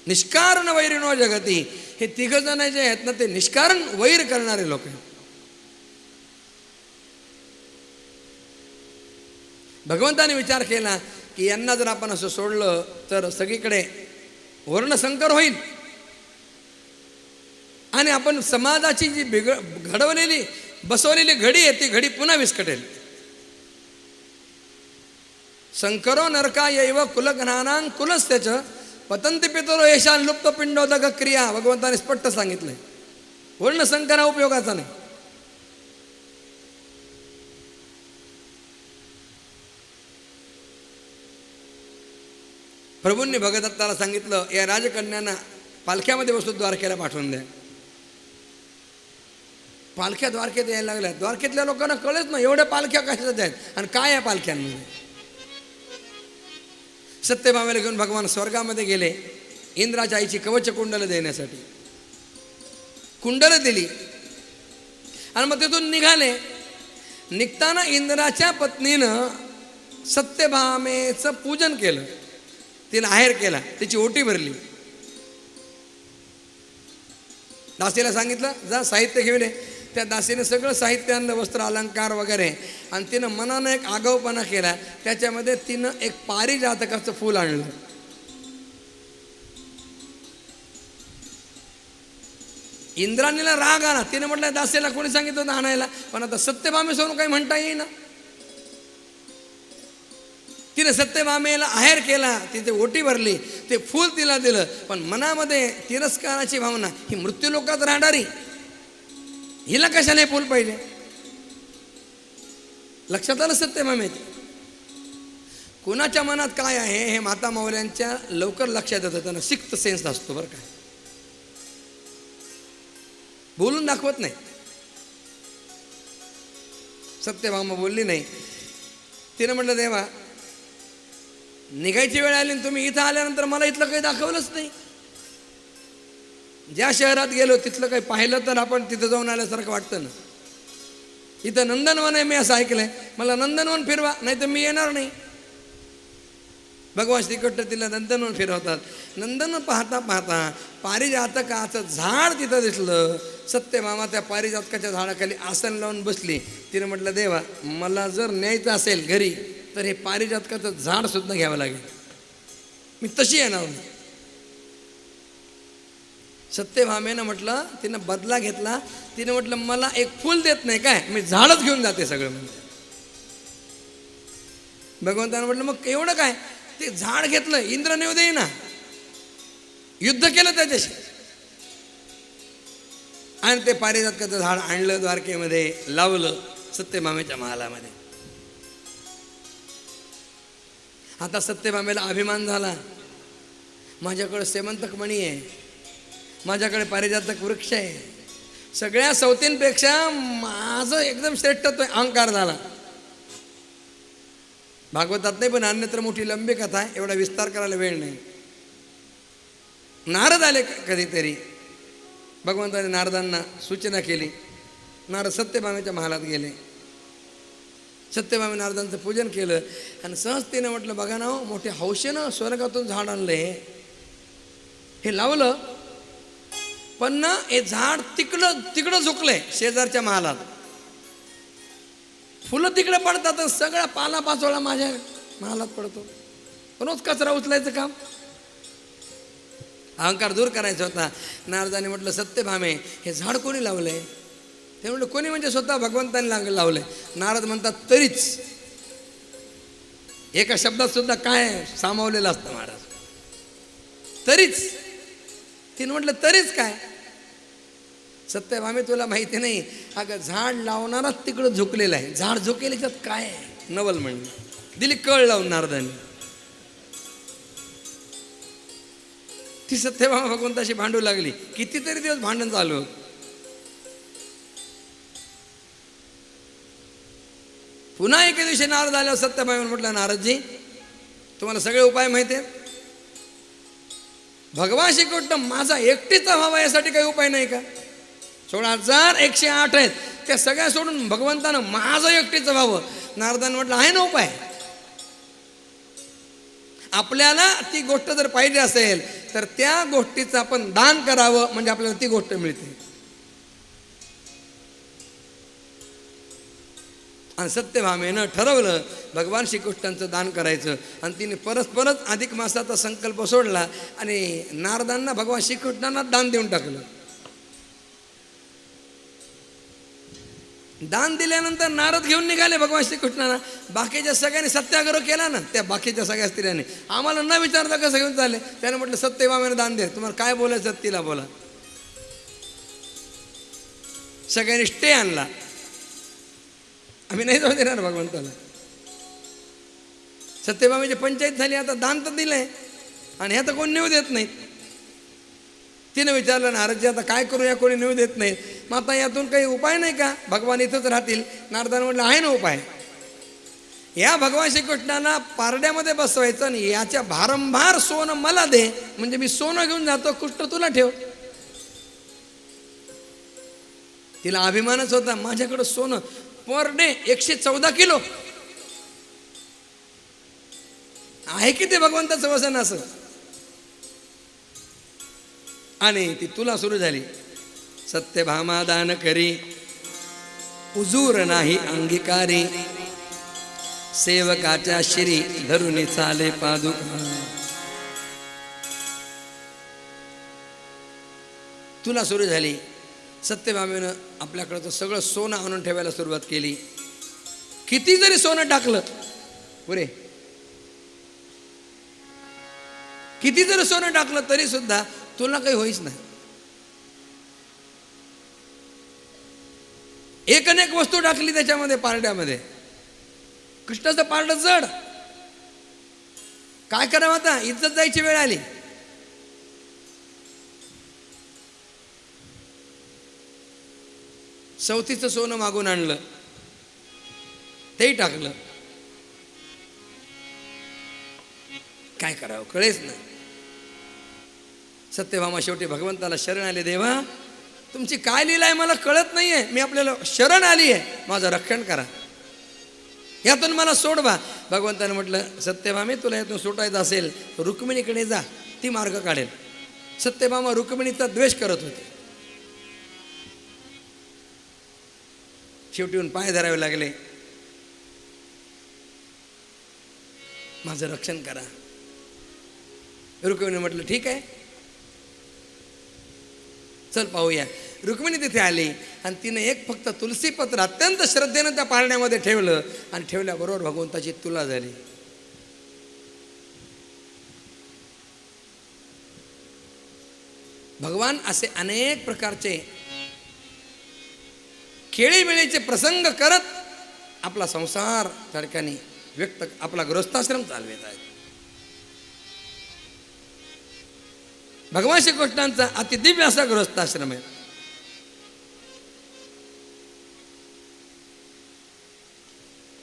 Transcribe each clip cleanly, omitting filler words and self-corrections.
निष्कारण वैरिणो जगती, हे तिघ जण जे आहेत ना ते निष्कारण वैर करणारे लोक आहेत. भगवंताने विचार केला की यांना जर आपण असं सोडलं तर सगळीकडे वर्णसंकर होईल आणि आपण समाजाची जी घडवलेली बसवलेली घडी आहे ती घडी पुन्हा विस्कटेल. संकरो नरका यैव कुलघ्नानां कुलस्त्यच पतंती पितरो येशान लुप्त पिंडोदक क्रिया. भगवंताने स्पष्ट सांगितलंय, वर्णसंकर हा उपयोगाचा नाही. प्रभूंनी भगदत्ताला सांगितलं, या राजकन्यांना पालख्यामध्ये बसतो द्वारकेला पाठवून द्या. पालख्या द्वारकेत यायला लागल्या. द्वारकेतल्या लोकांना कळत नाही एवढ्या पालख्या कशाच्या आहेत आणि काय आहे पालख्यांमध्ये. सत्यभामेला घेऊन भगवान स्वर्गामध्ये गेले इंद्राच्या आईची कवच कुंडल देण्यासाठी. कुंडल दिली आणि मग तिथून निघाले. निघताना इंद्राच्या पत्नीनं सत्यभामेचं पूजन केलं, तिनं आहेर केला, तिची ओटी भरली. दासीला सांगितलं जा साहित्य घेऊन ये. त्या दासीने सगळं साहित्य आणलं, वस्त्र अलंकार वगैरे, आणि तिनं मनानं एक आगाऊपणा केला. त्याच्यामध्ये तिनं एक पारिजातकाचं फूल आणलं. इंद्राणीला राग आला. तिने म्हटलं दासीला कोणी सांगितलं होतं आणायला, पण आता सत्यभामेसमोर काही म्हणता येईना. तिने सत्यभामेला आहेर केला, तिथे ओटी भरली, ते फूल तिला दिलं, पण मनामध्ये तिरस्काराची भावना, ही मृत्यूलोकात राहणारी, हिला कशाला हे फूल पाहिजे. लक्षात आलं सत्यभामे. कुणाच्या मनात काय आहे हे माता माऊल्यांच्या लवकर लक्षात येतं. त्यांना सिक्स्थ सेन्स असतो बरं का, बोलून दाखवत नाही. सत्यभामा बोलली नाही. तिनं म्हटलं देवा निघायची वेळ आली आणि तुम्ही इथं आल्यानंतर मला इथलं काही दाखवलंच नाही. ज्या शहरात गेलो तिथलं काही पाहिलं तर आपण तिथं जाऊन आल्यासारखं वाटतं ना. इथं नंदनवन आहे मी असं ऐकलंय, मला नंदनवन फिरवा नाही तर मी येणार नाही. भगवान श्रीकृष्ण तिला नंदनवन फिरवतात. नंदनवन पाहता पाहता पारिजातकाचं झाड तिथं दिसलं. सत्यभामा त्या पारिजातकाच्या झाडाखाली आसन लावून बसली. तिने म्हटलं देवा मला जर न्यायचं असेल घरी तर हे पारिजातकाचं झाड सुद्धा घ्यावं लागेल, मी तशी येणार नाही. सत्यभामेनं म्हटलं, तिनं बदला घेतला. तिनं म्हटलं मला एक फूल देत नाही काय, मी झाडच घेऊन जाते सगळं म्हणते. भगवंतानं म्हटलं मग एवढं काय, ते झाड घेतलं. इंद्र नेऊ देईना, युद्ध केलं त्याच्याशी आणि ते पारिजातकाचं झाड आणलं, द्वारकेमध्ये लावलं सत्यभामेच्या महालामध्ये. आता सत्यभामेला अभिमान झाला, माझ्याकडे सेमंतक मणी आहे, माझ्याकडे पारिजातक वृक्ष आहे, सगळ्या सवतींपेक्षा माझं एकदम श्रेष्ठत्व अहंकार झाला. भागवतात नाही पण अन्यत्र मोठी लंबी कथा आहे, एवढा विस्तार करायला वेळ नाही. नारद आले कधीतरी. भगवंताने नारदांना सूचना केली. नारद सत्यभामेच्या महालात गेले. सत्यभामे नारदांचं पूजन केलं आणि सहजतेनं म्हटलं बघा ना मोठ्या हौशेनं स्वर्गातून झाड आणलंय, हे लावलं, पण ना हे झाड तिकडं झुकलंय शेजारच्या महालात. फुलं तिकडे पडतात, सगळा पाला पाचोळा माझ्या महालात पडतो. रोज कचरा उचलायचं काम. अहंकार दूर करायचा होता. नारदाने म्हटलं सत्यभामे हे झाड कोणी लावलंय. ते म्हटलं कोणी म्हणजे स्वतः भगवंतांनी लावलंय. नारद म्हणतात तरीच. एका शब्दात सुद्धा काय सामावलेलं असतं महाराज, तरीच. तिने म्हटलं तरीच काय. सत्यभामे तुला माहिती नाही, अगं झाड लावणाराच तिकडं झुकलेलं आहे, झाड झुकेल याच्यात काय आहे. नवल म्हणलं, दिली कळ लावून नारदांनी. ती सत्यभामा भगवंताशी भांडू लागली. कितीतरी दिवस भांडण चालू होत. पुन्हा एके दिवशी नारद आल्यावर सत्यभामेने म्हटलं नारदजी तुम्हाला सगळे उपाय माहिती आहेत. भगवान श्रीकृष्ण माझा एकटीचा व्हावा यासाठी काही उपाय नाही का. 16,108 आहेत त्या सगळ्या सोडून भगवंतानं माझं एकटीचं व्हावं. नारदाने म्हटलं आहे ना उपाय. आपल्याला ती गोष्ट जर पाहिजे असेल तर त्या गोष्टीचं आपण दान करावं, म्हणजे आपल्याला ती गोष्ट मिळते. आणि सत्यभामेनं ठरवलं भगवान श्रीकृष्णांचं दान करायचं, आणि तिने परत अधिक मासाचा संकल्प सोडला आणि नारदांना भगवान श्रीकृष्णांना दान देऊन टाकलं. दान दिल्यानंतर नारद घेऊन निघाले भगवान श्रीकृष्णांना. बाकीच्या सगळ्यांनी सत्याग्रह केला ना, त्या बाकीच्या सगळ्या स्त्रियांनी आम्हाला न विचारता कसं घेऊन चालले. त्याने म्हटलं सत्यभामेनं दान दे, तुम्हाला काय बोलायचं तिला बोला. सगळ्यांनी स्टे आणला, आम्ही नाही जाऊ देणार भगवंताला. सत्यभामेची पंचायत झाली, आता दान तर दिलंय आणि ह्या तर कोण नेऊ देत नाहीत. तिने विचारलं नारदजी आता काय करू, या कोणी नेऊ देत नाहीत, मग आता यातून काही उपाय नाही का, भगवान इथंच राहतील. नारदाने म्हटलं आहे ना उपाय, या भगवान श्रीकृष्णांना पारड्यामध्ये बसवायचं आणि याच्या भारंभार सोनं मला दे, म्हणजे मी सोनं घेऊन जातो, कृष्ण तुला ठेव. तिला अभिमानच होता, माझ्याकडं सोनं पर डे 114 किलो आहे की ते भगवंताचं वसन असं. आणि ती तुला सुरू झाली. सत्यभामा दान करी उजूर नाही अंगीकारी, सेवकाच्या शिरी धरुनी चाले पादुका. तुला सुरू झाली. सत्यभामेनं आपल्याकडचं सगळं सोनं आणून ठेवायला सुरुवात केली. किती जरी सोनं टाकलं पुरे, किती जरी सोनं टाकलं तरी सुद्धा तुला काही होईच नाही. एक अनेक वस्तू टाकली त्याच्यामध्ये पारड्यामध्ये. कृष्णाचं पारड जड, काय करावं आता, इज्जत जायची वेळ आली. चौथीचं सोनं मागून आणलं, तेही टाकलं. काय करावं कळेच ना. सत्यभामा शेवटी भगवंताला शरण आले. देवा तुमची काय लीला आहे मला कळत नाहीये, मी आपल्याला शरण आली आहे, माझं रक्षण करा, यातून मला सोडवा. भगवंताने म्हटलं सत्यभामे तुला यातून सुटायचं असेल रुक्मिणीकडे जा, ती मार्ग काढेल. सत्यभामा रुक्मिणीचा द्वेष करत होती. शेवटी येऊन पाय धरावे लागले, माझं रक्षण करा. रुक्मिणी म्हटलं ठीक आहे चल पाहूया. रुक्मिणी तिथे आली आणि तिने एक फक्त तुलसीपत्र अत्यंत श्रद्धेनं त्या पाळण्यामध्ये ठेवलं आणि ठेवल्याबरोबर भगवंताची तुला झाली. भगवान असे अनेक प्रकारचे खेळीमेळीचे प्रसंग करत आपला संसार त्या ठिकाणी व्यक्त, आपला गृहस्थाश्रम चालवित आहेत. भगवान श्रीकृष्णांचा अतिदिव्य असा गृहस्थाश्रम आहे.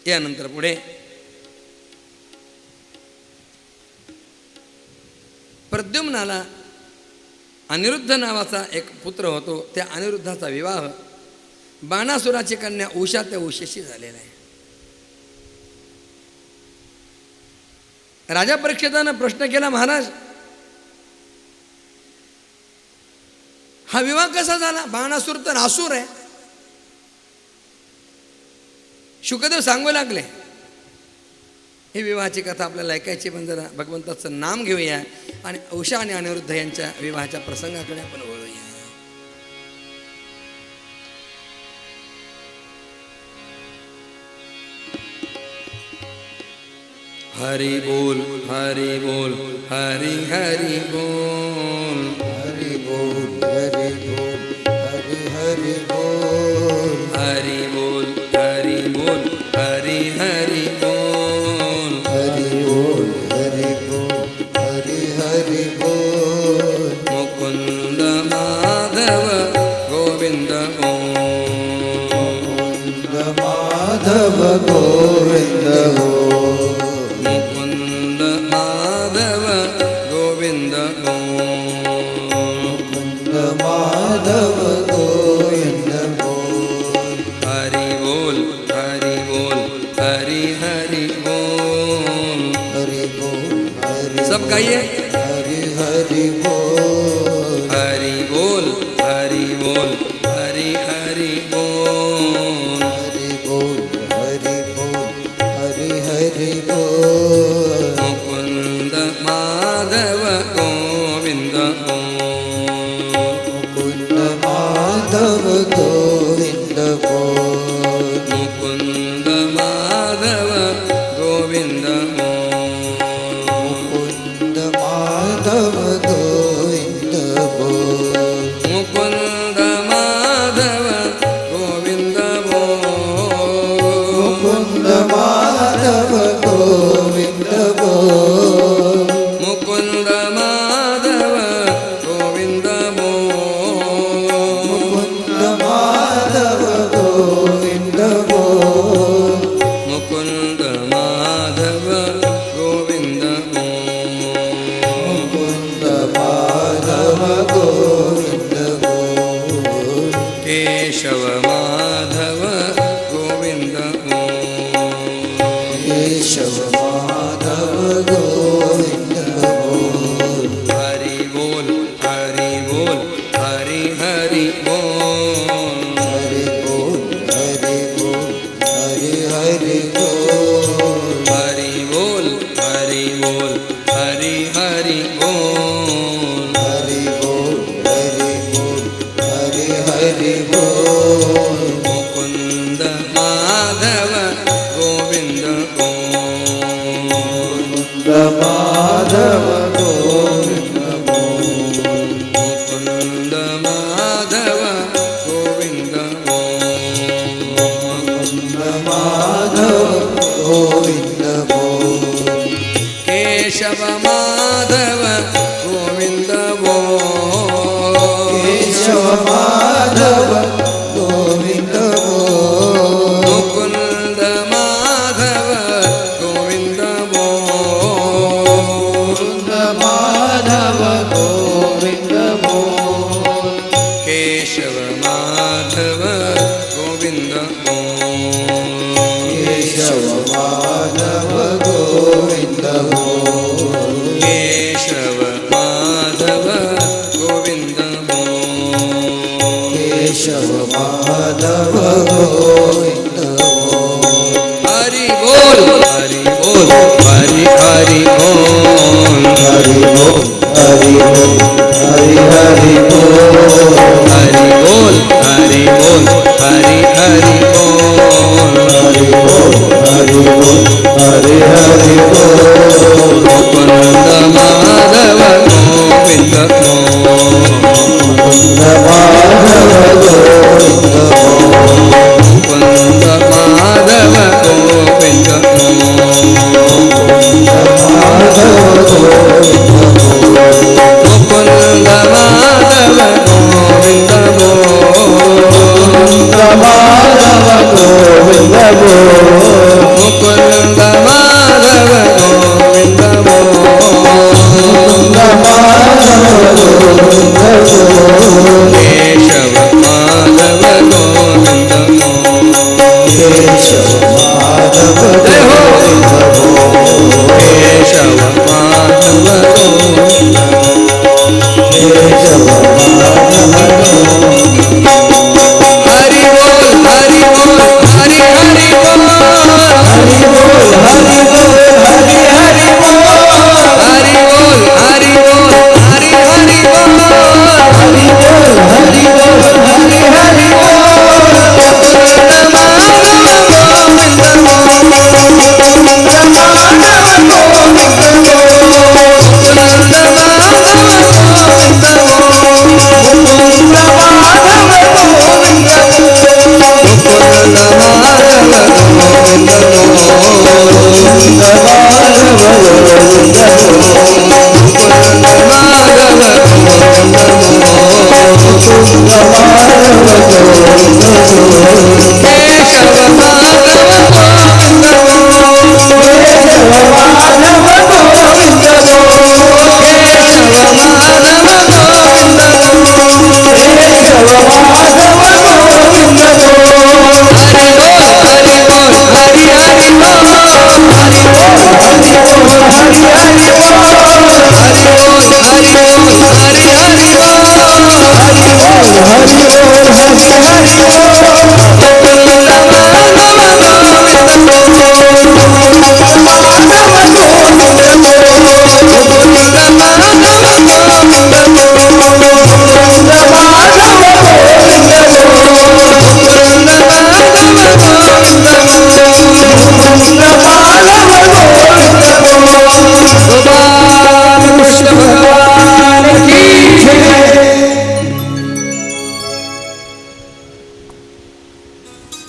यानंतर पुढे प्रद्युम्नाला अनिरुद्ध नावाचा एक पुत्र होतो. त्या अनिरुद्धाचा विवाह बाणासुराची कन्या उषा त्या उषेशी झालेला आहे. राजा परीक्षितानं प्रश्न केला, महाराज हा विवाह कसा झाला, बाणासुर तर असुर आहे. शुकदेव सांगू लागले ही विवाहाची कथा आपल्याला ऐकायची, पण जरा भगवंताचं नाम घेऊया आणि उषा आणि अनिरुद्ध यांच्या विवाहाच्या प्रसंगाकडे आपण वळूया. हरि बोल हरि बोल हरि हरि बोल हरि बोल हरि बोल हरि हरि बोल हरि बोल हरि बोल हरि हरि बोल हरि बोल हरि बोल हरि हरि बोल मुकुंद माधव गोविंद मुकुंद माधव गोविंद मुकुंद माधव गोविंद मुकुंद माधव गोविंद हरि बोल हरि बोल हरि हरि बोल हरि बोल हरि सब गाइए हरि हरि बोल हरि बोल हरि बोल हरि हरि बोल हरि बोल हरि बोल हरि हरि बोल मुकुंद माधव गोविंद मुकुंद माधव गोविंद बोल मुकुंद माधव गोविंद मुकुंद माधव गोविंद बोल मुकुंद माधव गोविंद मुकुंद माधव गोविंद बोल मुकुंद माधव गोविंद मुकुंद माधव गोविंद बोल मुकुंद माधव गोविंद मुकुंद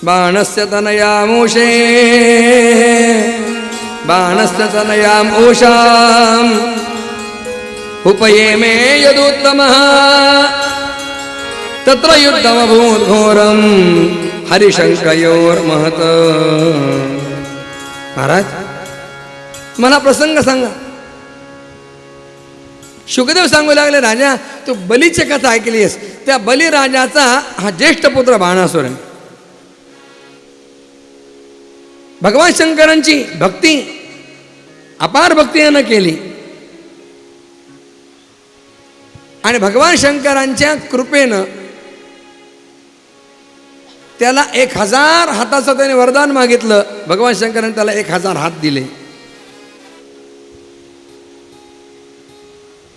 बाणस्य तनयामूषे बाणस्य तनयामूषाम् उपयेमे यदुत्तमः तत्र युद्धमभूत् घोरं हरिशंकयोर्महत्. महाराज मला प्रसंग सांगा. शुकदेव सांगू लागले, राजा तू बलीची कथा ऐकलीस. त्या बलिराजाचा हा ज्येष्ठ पुत्र बाणासुर आहे. भगवान शंकरांची भक्ती अपार भक्ती यानं केली आणि भगवान शंकरांच्या कृपेनं त्याला 1000 हाताचं त्याने वरदान मागितलं. भगवान शंकरांनी त्याला 1000 हात दिले.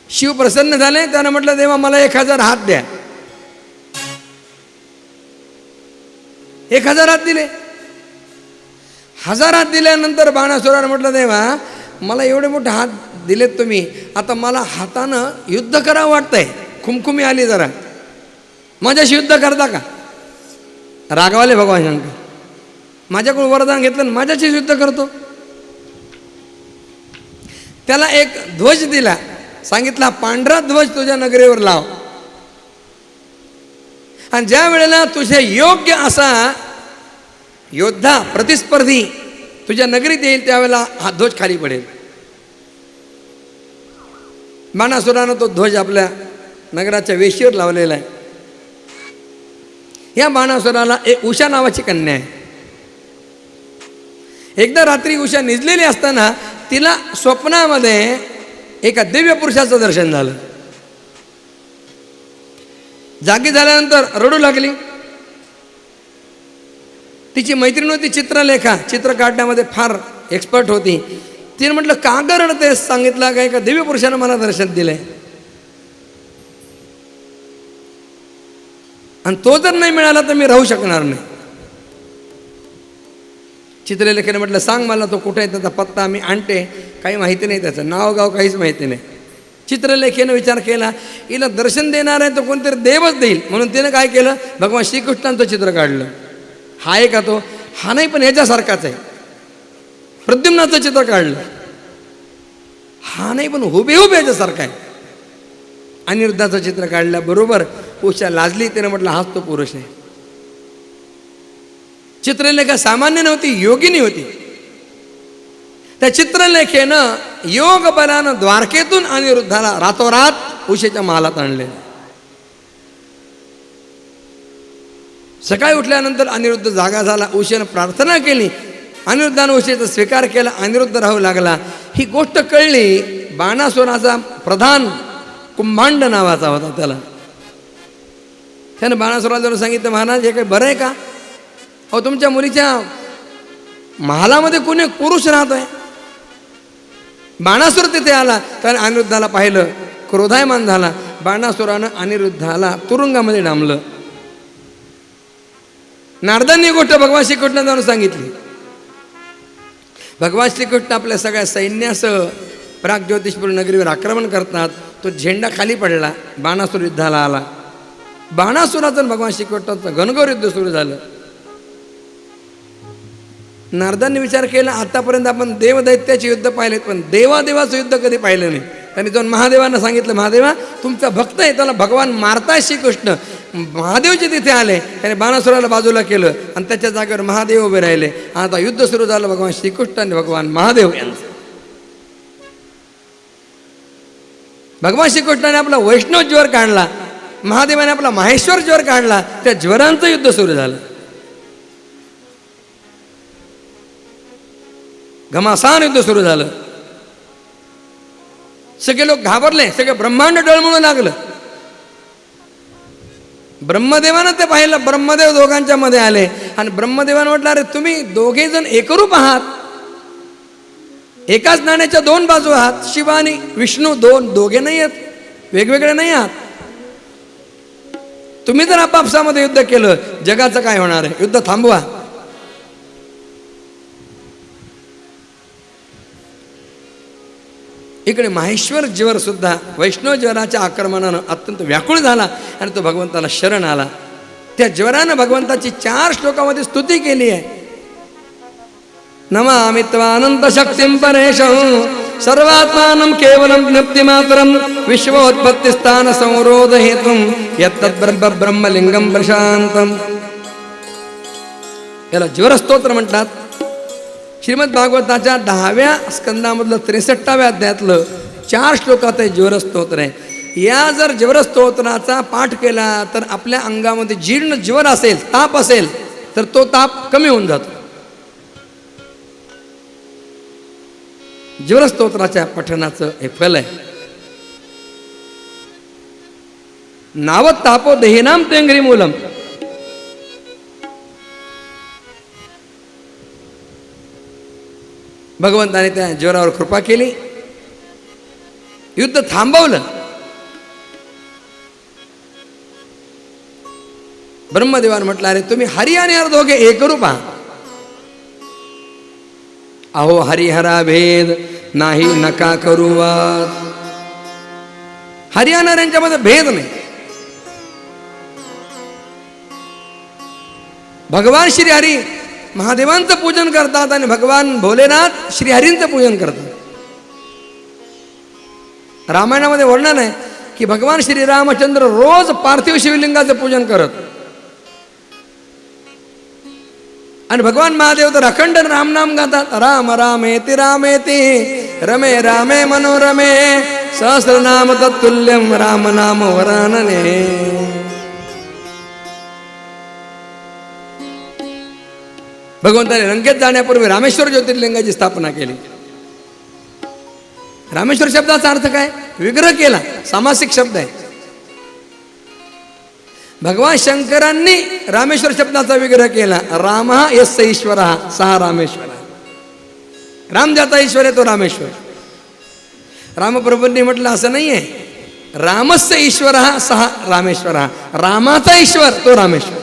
शिव प्रसन्न झाले. त्यानं म्हटलं, देवा मला 1000 हात द्या. 1000 हात दिले. 1000 हात दिल्यानंतर बाणासुरानं म्हटलं, देवा मला एवढे मोठे हात दिलेत तुम्ही, आता मला हातानं युद्ध करावं वाटतंय. खुमखुमी आली जरा, माझ्याशी युद्ध करता का? रागवाले भगवान शंकर. माझ्याकडून वरदान घेतलं आणि माझ्याशीच युद्ध करतो. त्याला एक ध्वज दिला. सांगितला, पांढरा ध्वज तुझ्या नगरीवर लाव आणि ज्या वेळेला तुझे योग्य असा योद्धा प्रतिस्पर्धी तुझ्या नगरीत येईल त्यावेळेला हा ध्वज खाली पडेल. बाणासुरानं तो ध्वज आपल्या नगराच्या वेशीवर लावलेला आहे. या बाणासुराला एक उषा नावाची कन्या आहे. एकदा रात्री उषा निजलेली असताना तिला स्वप्नामध्ये एका दिव्य पुरुषाचं दर्शन झालं. जागी झाल्यानंतर रडू लागली. तिची मैत्रीण होती चित्रलेखा, चित्र काढण्यामध्ये फार एक्सपर्ट होती. तिने म्हटलं, का ग रडतेस? सांगितलं, का एका दिव्य पुरुषानं मला दर्शन दिलंय आणि तो जर नाही मिळाला तर मी राहू शकणार नाही. चित्रलेखेने म्हटलं, सांग मला तो कुठे आहे, त्याचा पत्ता मी आणते. काही माहिती नाही, त्याचं नाव गाव काहीच माहिती नाही. चित्रलेखेनं विचार केला, हिला दर्शन देणार आहे तो कोणतरी देवच देईल, म्हणून तिने काय केलं, भगवान श्रीकृष्णांचं चित्र काढलं. हा आहे का तो? हा नाही, पण ह्याच्यासारखाच आहे. प्रद्युम्नाचं चित्र काढलं. हा नाही, पण हुबेहूब ह्याच्यासारखा आहे. अनिरुद्धाचं चित्र काढलं. बरोबर उषा लाजली. तिने म्हटलं, हाच तो पुरुष आहे. चित्रलेखा सामान्य नव्हती, योगिनी होती. त्या चित्रलेखेनं योग बलानं द्वारकेतून अनिरुद्धाला रातोरात उषेच्या महालात आणले. सकाळी उठल्यानंतर अनिरुद्ध जागा झाला. उषेनं प्रार्थना केली. अनिरुद्धानं उषेचा स्वीकार केला. अनिरुद्ध राहू लागला. ही गोष्ट कळली. बाणासुराचा प्रधान कुंभांड नावाचा होता त्याला. त्यानं बाणासुराला जाऊन सांगितलं, महाराज हे काही बरं आहे का? अहो तुमच्या मुलीच्या महालामध्ये कोणी पुरुष राहतोय. बाणासुर तिथे आला. त्याने अनिरुद्धाला पाहिलं, क्रोधायमान झाला. बाणासुरानं अनिरुद्धाला तुरुंगामध्ये डांबलं. नारदांनी गोष्ट भगवान श्रीकृष्णाला जाऊन सांगितली. भगवान श्रीकृष्ण आपल्या सगळ्या सैन्यासह प्राग्ज्योतिषपूर नगरीवर आक्रमण करतात. तो झेंडा खाली पडला. बाणासुर युद्धाला आला. बाणासुराचं भगवान श्रीकृष्णाचं घनघोर युद्ध सुरू झालं. नारदांनी विचार केला, आतापर्यंत आपण देवदैत्याचे युद्ध पाहिलेत, पण देवादेवाचं युद्ध कधी पाहिलं नाही. त्यांनी जाऊन महादेवांना सांगितलं, महादेवा तुमचा भक्त आहे, त्याला भगवान मारताय श्रीकृष्ण. महादेवचे तिथे आले. त्याने बाणासुराला बाजूला केलं आणि त्याच्या जागेवर महादेव उभे राहिले. आता युद्ध सुरू झालं भगवान श्रीकृष्ण आणि भगवान महादेव यांचं. भगवान श्रीकृष्णाने आपला वैष्णव ज्वर काढला. महादेवाने आपला माहेश्वर ज्वर काढला. त्या ज्वरांचं युद्ध सुरू झालं. घमासान युद्ध सुरू झालं. सगळे लोक घाबरले. सगळे ब्रह्मांड डळमळू लागलं. ब्रह्मदेवानं ते पाहिलं. ब्रह्मदेव दोघांच्या मध्ये आले आणि ब्रह्मदेवानं म्हटलं, अरे तुम्ही दोघे जण एकरूप आहात, एकाच नाण्याच्या 2 बाजू आहात. शिव आणि विष्णू दोघे नाही आहेत, वेगवेगळे नाही आहात. तुम्ही जर आपापसामध्ये युद्ध केलं, जगाचं काय होणार आहे? युद्ध थांबवा. इकडे माहेश्वर ज्वर सुद्धा वैष्णव ज्वराच्या आक्रमणानं अत्यंत व्याकुळ झाला आणि तो भगवंताला शरण आला. त्या ज्वरानं भगवंताची 4 श्लोकामध्ये स्तुती केली आहे. नमामि त्वानंत शक्तिं परेशं सर्वात्मानं केवलं ज्ञप्तिमात्रं विश्वोत्पत्तिस्थान संरोध हेतुं यत्तत् ब्रह्मलिंगं प्रशांतं. याला ज्वरस्तोत्र म्हणतात. श्रीमद भागवताच्या 10व्या स्कंदामधलं 63व्या अध्यायातलं 4 श्लोकात हे ज्वरस्तोत्र आहे. या जर ज्वरस्तोत्राचा पाठ केला तर आपल्या अंगामध्ये जीर्ण ज्वर असेल, ताप असेल तर तो ताप कमी होऊन जातो. ज्वरस्तोत्राच्या पठणाचं हे फल आहे. नावत तापो देहिनाम तेंगरी मूलम. भगवंताने त्या ज्वरावर कृपा केली, युद्ध थांबवलं. ब्रह्मदेवाने म्हटलं, अरे तुम्ही हरी आणि हर दोघे एक रूप आहात. अहो हरिहरा भेद नाही नका करू वाद. हरी आणि हर यांच्यामध्ये भेद नाही. भगवान श्री हरी महादेवांचं पूजन करतात आणि भगवान भोलेनाथ श्रीहरींचं पूजन करतात. रामायणामध्ये वर्णन आहे की भगवान श्री रामचंद्र रोज पार्थिव शिवलिंगाचं पूजन करत आणि भगवान महादेव तर अखंड रामनाम गातात. राम रामेति रामेति रमे रामे मनोरमे सहस्रनाम तत्तुल्यम राम नाम वरानने. भगवंताने लंकेत जाण्यापूर्वी रामेश्वर ज्योतिर्लिंगाची स्थापना केली. रामेश्वर शब्दाचा अर्थ काय? विग्रह केला. सामासिक शब्द आहे. भगवान शंकरांनी रामेश्वर शब्दाचा विग्रह केला. राम यस्य ईश्वर सहा रामेश्वर. राम ज्याचा ईश्वर आहे तो रामेश्वर. रामप्रभूंनी म्हटलं असं नाहीये, रामस्य ईश्वर सहा रामेश्वर. रामाचा ईश्वर तो रामेश्वर.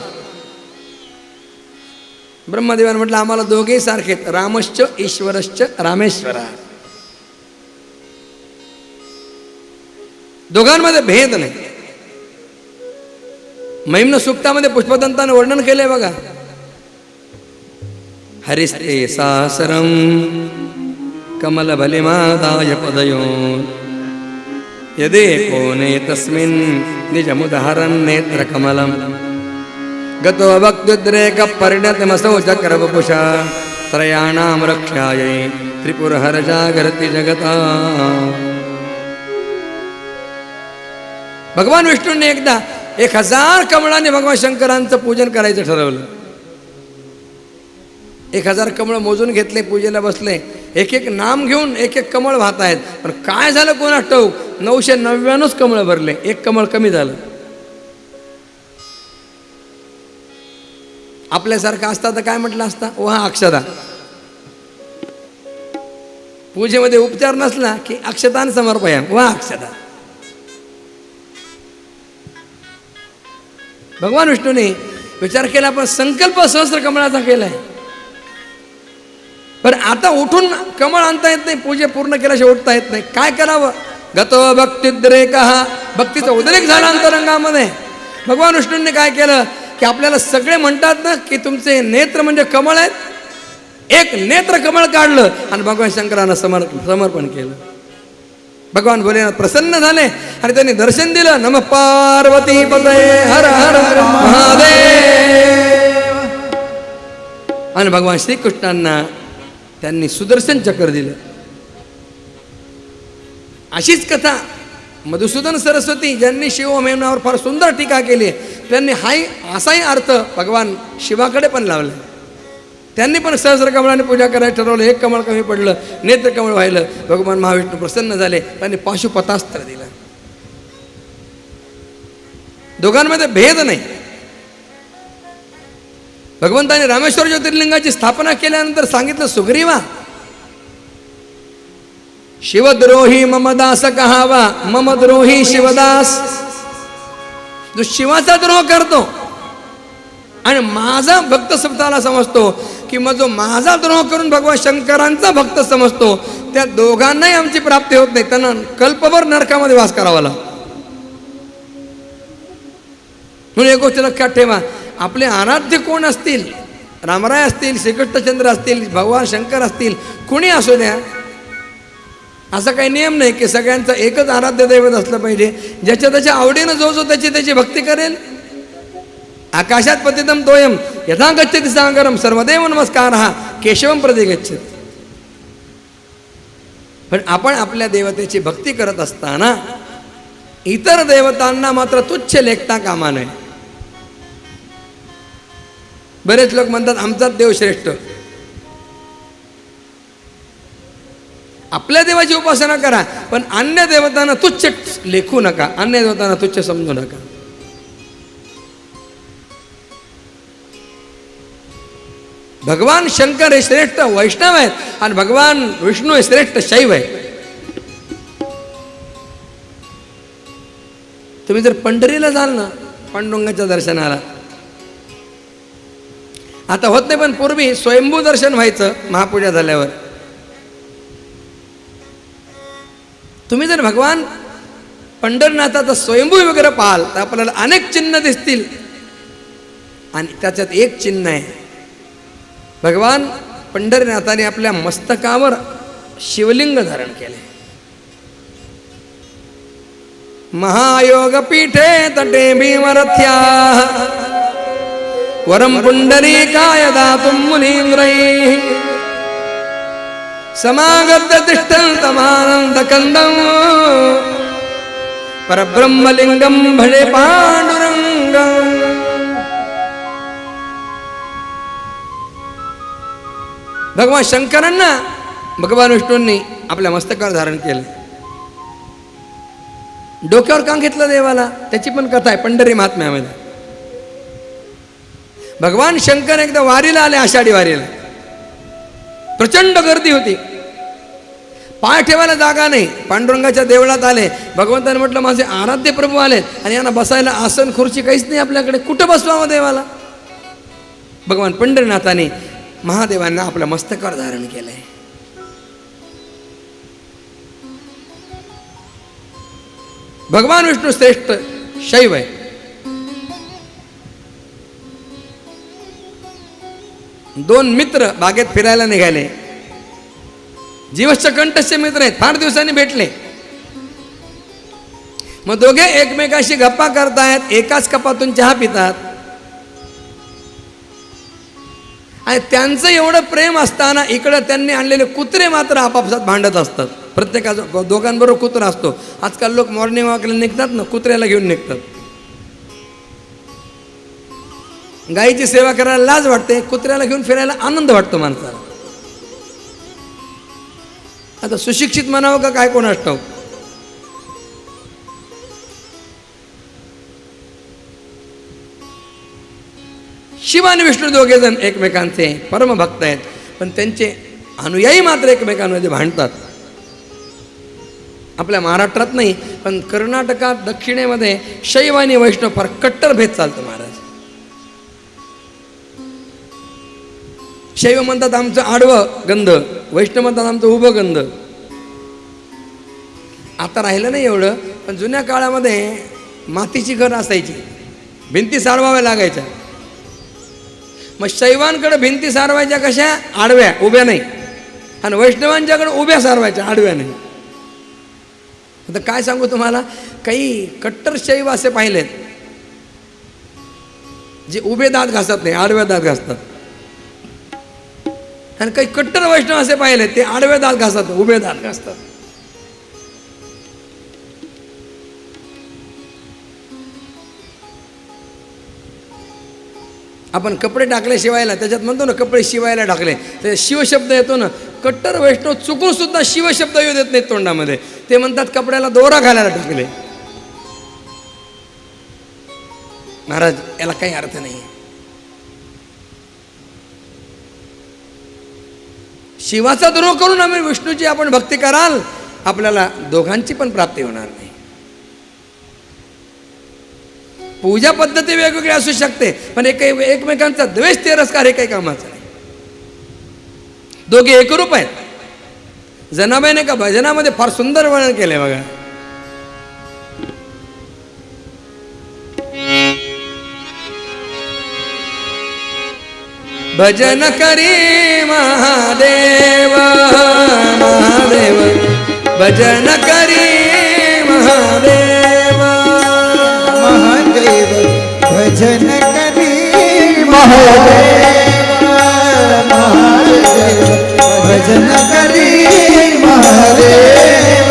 ब्रह्मदेवाने म्हटलं आम्हाला दोघेही सारखेत, रामश्च ईश्वरश्च रामेश्वर. दोघांमध्ये भेद नाही. महिम्न सूक्तामध्ये पुष्पदंताने वर्णन केलंय बघा. हरिस्ते सासरम कमल भलिमादाय पदयो यदे कोने तस्मिन् निजमुदहरन् नेत्र कमलम गतो भक्त्युद्रेक परिणतमसौ चक्रवपुषा त्रयाणां रक्षायै त्रिपुरहर जागरति जगता. भगवान विष्णूंनी एकदा 1000 कमळाने भगवान शंकरांचं पूजन करायचं ठरवलं. 1000 कमळ मोजून घेतले, पूजेला बसले. एक एक नाम घेऊन एक एक कमळ वाहत आहेत. पण काय झालं कोणास ठाऊक, 999 कमळ भरले, एक कमळ कमी झालं. आपल्यासारखं असता तर काय म्हटलं असता, ओहा अक्षता. पूजेमध्ये उपचार नसला की अक्षतान समर्पयाम, वा अक्षता. भगवान विष्णूने विचार केला, पण संकल्प सहस्र कमळाचा केलाय. पण आता उठून कमळ आणता येत नाही, पूजे पूर्ण केल्याशिवाय उठता येत नाही. काय करावं? गतो भक्तिद्रेकः, भक्तीचा उद्रेक झाला अंतरंगामध्ये. भगवान विष्णूंनी काय केलं की आपल्याला सगळे म्हणतात ना की तुमचे नेत्र म्हणजे कमळ आहेत. एक नेत्र कमळ काढलं आणि भगवान शंकरांना समर्पण केलं. भगवान भोलेनाथ प्रसन्न झाले आणि त्यांनी दर्शन दिलं. नमः पार्वती पतये हर हर महादेव. आणि भगवान श्रीकृष्णांना त्यांनी सुदर्शन चक्र दिलं. अशीच कथा मधुसूदन सरस्वती ज्यांनी शिवमेनावर फार सुंदर टीका केली, त्यांनी असाही अर्थ भगवान शिवाकडे पण लावला. त्यांनी पण सहस्र कमळाने पूजा करायला ठरवलं. एक कमळ कमी पडलं, नेत्र कमळ व्हायलं. भगवान महाविष्णू प्रसन्न झाले, त्यांनी पाशुपतास्त्र दिलं. दोघांमध्ये भेद नाही. भगवंताने रामेश्वर ज्योतिर्लिंगाची स्थापना केल्यानंतर सांगितलं, सुग्रीवा शिवद्रोही मम दास कहावा, मम द्रोही शिवदास. जो शिवाचा द्रोह करतो आणि माझा भक्त स्वतःला समजतो की मग जो माझा द्रोह करून भगवान शंकरांचा भक्त समजतो, त्या दोघांनाही आमची प्राप्ती होत नाही. त्यांना कल्पभर नरकामध्ये वास करावा लागतो. म्हणून एक गोष्ट लक्षात ठेवा, आपले आराध्य कोण असतील, रामराय असतील, श्रीकृष्णचंद्र असतील, भगवान शंकर असतील, कुणी असू द्या, असा काही नियम नाही की सगळ्यांचं एकच आराध्य दैवत असलं पाहिजे. ज्याच्या त्याच्या आवडीनं जो जो त्याची भक्ती करेल. आकाशात पतितम तोयम यथा गच्छति सागरम सर्वदेव नमस्कारः केशवम प्रति गच्छति. पण आपण आपल्या देवतेची भक्ती करत असताना इतर देवतांना मात्र तुच्छ लेखता कामा नये. बरेच लोक म्हणतात आमचाच देव श्रेष्ठ. आपल्या देवाची उपासना करा, पण अन्य देवतांना तुच्छ लेखू नका, अन्य देवतांना तुच्छ समजू नका. भगवान शंकर हे श्रेष्ठ वैष्णव आहेत आणि भगवान विष्णू हे श्रेष्ठ शैव आहे. तुम्ही जर पंढरीला जाल ना, पांडुरंगाच्या दर्शनाला, आता होत नाही पण पूर्वी स्वयंभू दर्शन व्हायचं महापूजा झाल्यावर. तुम्ही जर भगवान पंढरनाथाचा स्वयंभू वगैरे पाहाल तर आपल्याला अनेक चिन्ह दिसतील. आणि त्याच्यात एक चिन्ह आहे, भगवान पंढरीनाथाने आपल्या मस्तकावर शिवलिंग धारण केले. महायोग पीठे तटे भीमरथ्या वरम पुंडरीकाय दातुं मुनींद्रैः समागत तिष्ठन्तमानन्द कंदं परब्रह्मलिंगं भजे पांडुरंगं. भगवान शंकरांना भगवान विष्णूंनी आपल्या मस्तकावर धारण केलं. डोक्यावर का घेतलं देवाला, त्याची पण कथा आहे पंढरी महात्म्यामध्ये. भगवान शंकर एकदा वारीला आले, आषाढी वारीला. प्रचंड गर्दी होती, पाय ठेवायला जागा नाही. पांडुरंगाच्या देवळात आले. भगवंताने म्हटलं माझे आराध्य प्रभू आले आणि यांना बसायला आसन खुर्ची काहीच नाही आपल्याकडे, कुठं बसवावं देवाला. भगवान पंढरीनाथाने महादेवांना आपल्या मस्तकावर धारण केलंय. भगवान विष्णू श्रेष्ठ शैव आहे. दोन मित्र बागेत फिरायला निघाले. जीवस्य कंठस्य मित्र आहेत, फार दिवसांनी भेटले. मग दोघे एकमेकाशी गप्पा करतायत, एकाच कपातून चहा पितात. आणि त्यांचं एवढं प्रेम असताना इकडं त्यांनी आणलेले कुत्रे मात्र आपापसात भांडत असतात. प्रत्येकाचा दोघांबरोबर कुत्रा असतो. आजकाल लोक मॉर्निंग वॉकला निघतात ना, कुत्र्याला घेऊन निघतात. गायीची सेवा करायला लाज वाटते, कुत्र्याला घेऊन फिरायला आनंद वाटतो माणसाला. आता सुशिक्षित म्हणावं का काय कोणास ठाऊक. शिव आणि विष्णू दोघे जण एकमेकांचे परमभक्त आहेत, पण त्यांचे अनुयायी मात्र एकमेकांमध्ये भांडतात. आपल्या महाराष्ट्रात नाही पण कर्नाटकात, दक्षिणेमध्ये शैव आणि वैष्णव फार कट्टर भेद चालतो महाराज. शैव म्हणतात आमचं आडवं गंध, वैष्णव म्हणतात आमचं उभं गंध. आता राहिलं नाही एवढं, पण जुन्या काळामध्ये मातीची घरं असायची, भिंती सारवाव्या लागायच्या. मग शैवांकडे भिंती सारवायच्या कशा, आडव्या, उभ्या नाही. आणि वैष्णवांच्याकडे उभ्या सारवायच्या, आडव्या नाही. आता काय सांगू तुम्हाला, काही कट्टर शैव असे पाहिलेत जे उभे दात घासत नाही, आडव्या दात घासतात. आणि काही कट्टर वैष्णव असे पाहिलेत ते आडव्या दात घासतात, उभे दात घासतात. आपण कपडे टाकले शिवायला, त्याच्यात म्हणतो ना कपडे शिवायला टाकले, तर शिवशब्द येतो ना. कट्टर वैष्णव चुकून सुद्धा शिवशब्द येऊ देत नाहीत तोंडामध्ये. ते म्हणतात कपड्याला दोरा घालायला टाकले. महाराज याला काही अर्थ नाही. शिवाचा द्रोह करून आम्ही विष्णूची आपण भक्ती कराल, आपल्याला दोघांची पण प्राप्ती होणार नाही. पूजा पद्धती वेगवेगळी असू शकते, पण एकमेकांचा द्वेष तिरस्कार हे काही कामाचं नाही. दोघे एकरूप आहेत. जनाबाईने का भजनामध्ये फार सुंदर वर्णन केले बघा. भजन करी महादेव महादेव भजन करी महादेव महादेव भजन करी महादेव महादेव भजन करी महादेव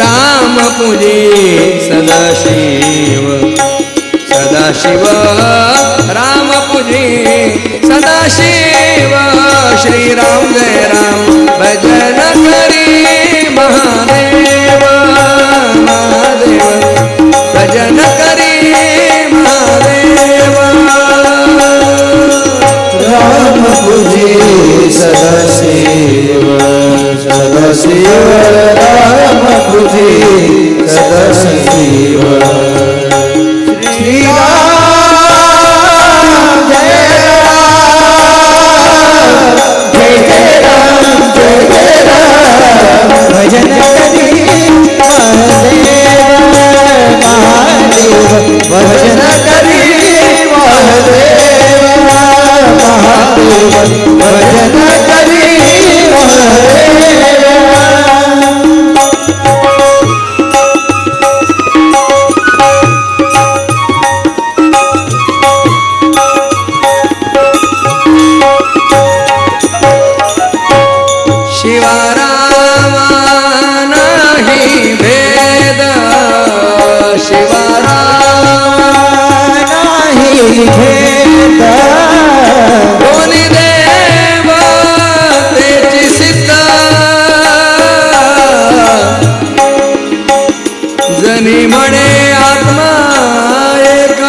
राम पूजे सदाशिव सदाशिव राम पूजे सदाशिव श्रीराम जय राम भजन करी महादेव महादेव भजन करी महादेव राम पूजे सदाशिव सदाशिव राम पूजे सदाशिव श्री राम जय राम जय जय राम भजन करी महादेव महादेव भजन करी महादेव महादेव भजन करी महादेव शिवारामा नाही भेद शिवारामा नाही भेद दोन्ही देव तेची सिद्ध जनी म्हणे आत्मा एक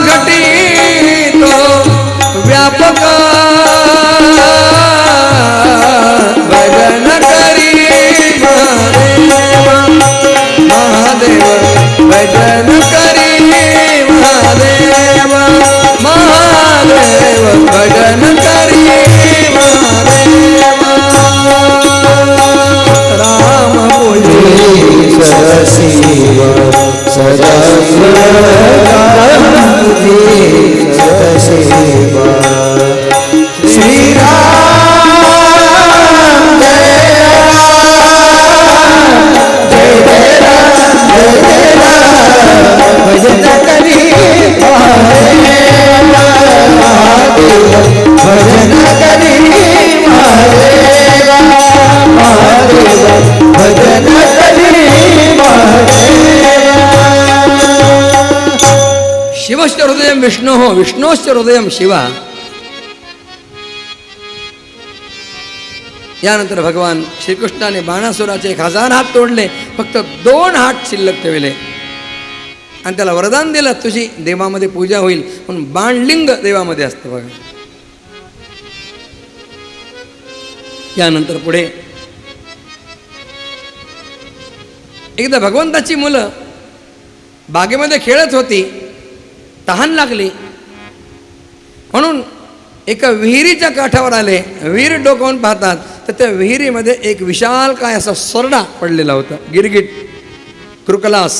घटी तो व्यापक भजन करी महादेव महादेव भजन करी महादेव महादेव भजन करी महादेव राम पूजे सदाशिव सदाशिव राम पूजे सदाशिव श्री राम जय राम जय जय राम भजन करी महादेव महादेव भजन करी महादेव महादेव भजन करी महादेव शिवश्च हृदयं विष्णोः विष्णोश्च हृदयं शिवा. यानंतर भगवान श्रीकृष्णाने बाणासुराचे 1000 हात तोडले, फक्त 2 हात शिल्लक ठेवले आणि त्याला वरदान दिलं तुझी देवामध्ये पूजा होईल म्हणून बाणलिंग देवामध्ये असतं बघा. यानंतर पुढे एकदा भगवंताची मुलं बागेमध्ये खेळत होती, तहान लागली म्हणून एका विहिरीच्या काठावर आले. विहीर डोकावून पाहतात तर त्या विहिरीमध्ये एक विशाल काय असा सरडा पडलेला होता, गिरगिट क्रुकलास.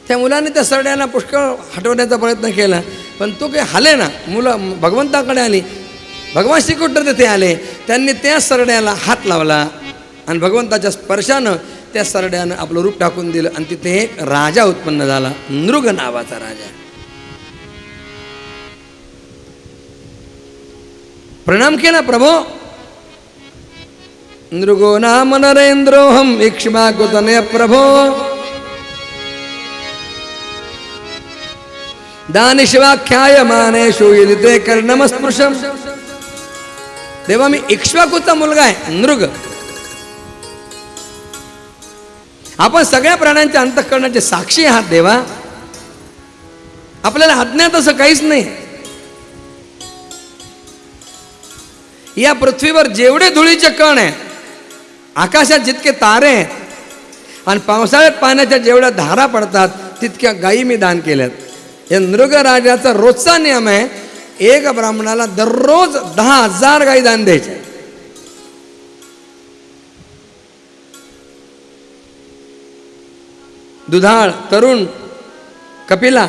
त्या मुलाने त्या सरड्याला पुष्कळ हटवण्याचा प्रयत्न केला पण तो काही हाले ना. मुलं भगवंताकडे आली, भगवान श्रीकृष्ण तिथे आले, त्यांनी त्या सरड्याला हात लावला आणि भगवंताच्या स्पर्शानं त्या सरड्यानं आपलं रूप टाकून दिलं आणि तिथे एक राजा उत्पन्न झाला, नृग नावाचा राजा. प्रणाम केला, प्रभो नृगो नाम नरेंद्रोहम इक्ष्वाकुतनय प्रभो दानिशवाख्यायमानेषु यदिते कर्णमस्पृशम. देवा मी इक्ष्वाकूचा मुलगा आहे, नृग. आपण सगळ्या प्राण्यांच्या अंतःकरणाचे साक्षी आहात देवा, आपल्याला अज्ञात असं काहीच नाही. या पृथ्वीवर जेवढे धुळीचे कण आहेत, आकाशात जितके तारे आहेत आणि पावसाळ्यात पाण्याच्या जेवढ्या धारा पडतात तितक्या गायी मी दान केल्यात. या नृग राजाचा रोजचा नियम आहे, एक ब्राह्मणाला दररोज 10,000 गायी दान द्यायचे. दुधाळ तरुण कपिला,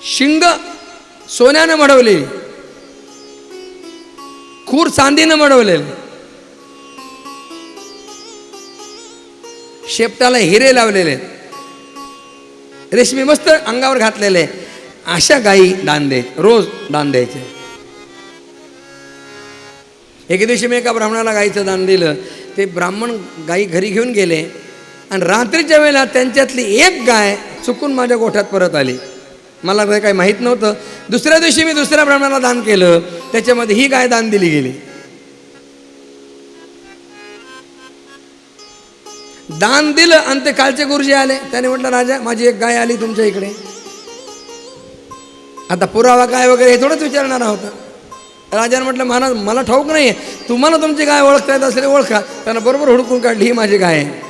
शिंग सोन्यानं मढवलेली, खूर चांदीनं मढवलेले, शेपटाला हिरे लावलेले, रेशमी मस्त अंगावर घातलेले, अशा गायी दान द्यायचे, रोज दान द्यायचे. एके दिवशी मी एका ब्राह्मणाला गाईचं दान दिलं. ते ब्राह्मण गाई घरी घेऊन गेले आणि रात्रीच्या वेळेला त्यांच्यातली एक गाय चुकून माझ्या गोठ्यात परत आली. मला ते काही माहीत नव्हतं. दुसऱ्या दिवशी मी दुसऱ्या ब्राह्मणाला दान केलं, त्याच्यामध्ये ही गाय दान दिली गेली. दान दिलं आणि ते कालचे गुरुजी आले. त्याने म्हटलं, राजा माझी एक गाय आली तुमच्या इकडे, आता पुरावा काय वगैरे हे थोडंच विचारणार होता. राजाने म्हटलं, महाराज मला ठाऊक नाही आहे, तुम्हाला तुमची गाय ओळखता येत असले ओळखा. त्यांना बरोबर हुडकून काढली, ही माझी गाय आहे.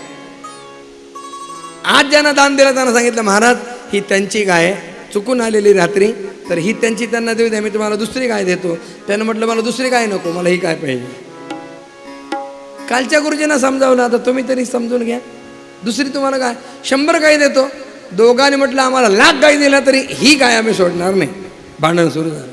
आज ज्यांना दान दिलं त्यांना सांगितलं, महाराज ही त्यांची गाय आहे, चुकून आलेली रात्री, तर ही त्यांची त्यांना देऊ द्या, मी तुम्हाला दुसरी गाय देतो. त्यानं म्हटलं, मला दुसरी गाय नको, मला ही गाय पाहिजे. कालच्या गुरुजींना समजावलं, आता तुम्ही तरी समजून घ्या, दुसरी तुम्हाला गाय 100 गाय देतो. दोघांनी म्हटलं, आम्हाला 1,00,000 गाय दिल्या तरी ही गाय आम्ही सोडणार नाही. भांडण सुरू झालं.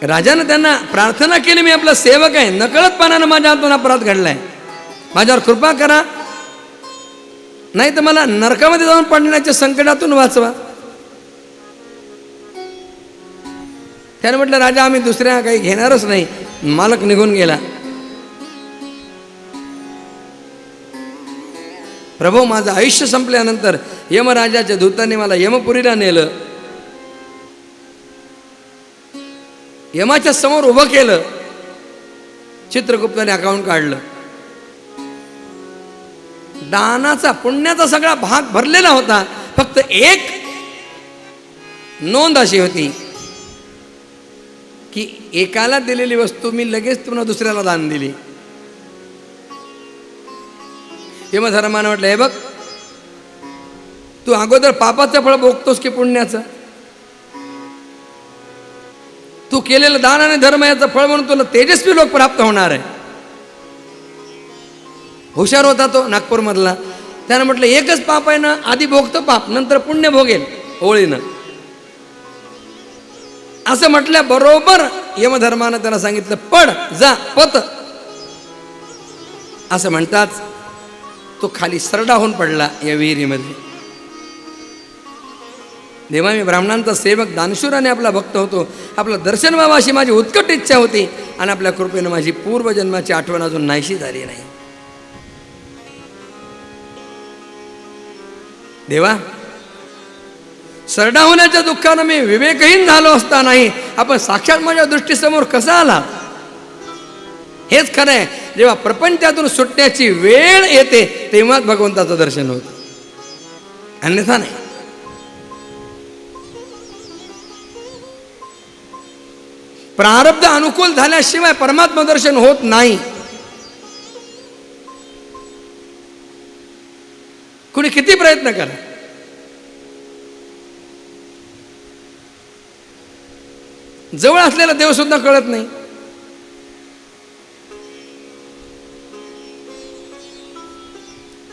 राजानं त्यांना प्रार्थना केली, मी आपला सेवक आहे, नकळतपणानं माझ्या हातून अपराध घडलाय, माझ्यावर कृपा करा, नाही तर मला नरकामध्ये जाऊन पडण्याच्या संकटातून वाचवा. त्याने म्हटलं, राजा आम्ही दुसऱ्या काही घेणारच नाही. मालक निघून गेला. प्रभू माझं आयुष्य संपल्यानंतर यमराजाच्या दूतांनी मला यमपुरीला नेलं, यमाच्या समोर उभं केलं, चित्रगुप्ताने अकाउंट काढलं. दानाचा पुण्याचा सगळा भाग भरलेला होता. फक्त एक नोंद अशी होती की एकाला दिलेली वस्तू मी लगेच पुन्हा दुसऱ्याला दान दिली. यमधर्मानं म्हटलं, हे बघ, तू अगोदर पापाचं फळ भोगतोस की पुण्याचं? तू केलेलं दान आणि धर्म याचं फळ म्हणून तुला तेजस्वी लोक प्राप्त होणार आहे. हुशार होता तो नागपूरमधला. त्यानं म्हटलं, एकच पाप आहे ना, आधी भोगतो पाप, नंतर पुण्य भोगेल होळीनं. असं म्हटल्या बरोबर यमधर्मानं त्याला सांगितलं, पड जा पत. असं म्हणताच तो खाली सरडा होऊन पडला या विहिरीमध्ये. देवा मी ब्राह्मणांचा सेवक, दानशूर आणि आपला भक्त होतो, आपलं दर्शन व्हावं अशी माझी उत्कट इच्छा होती, आणि आपल्या कृपेनं माझी पूर्वजन्माची आठवण अजून नाहीशी झाली नाही. देवा सरडा होण्याच्या दुःखानं मी विवेकहीन झालो असता नाही, आपण साक्षात माझ्या दृष्टीसमोर कसा आला. हेच खरं आहे, जेव्हा प्रपंचातून सुटण्याची वेळ येते तेव्हाच भगवंताचं दर्शन होतं, अन्यथा नाही. प्रारब्ध अनुकूल झाल्याशिवाय परमात्मा दर्शन होत नाही. कुणी किती प्रयत्न करा, जवळ असलेला देव सुद्धा कळत नाही.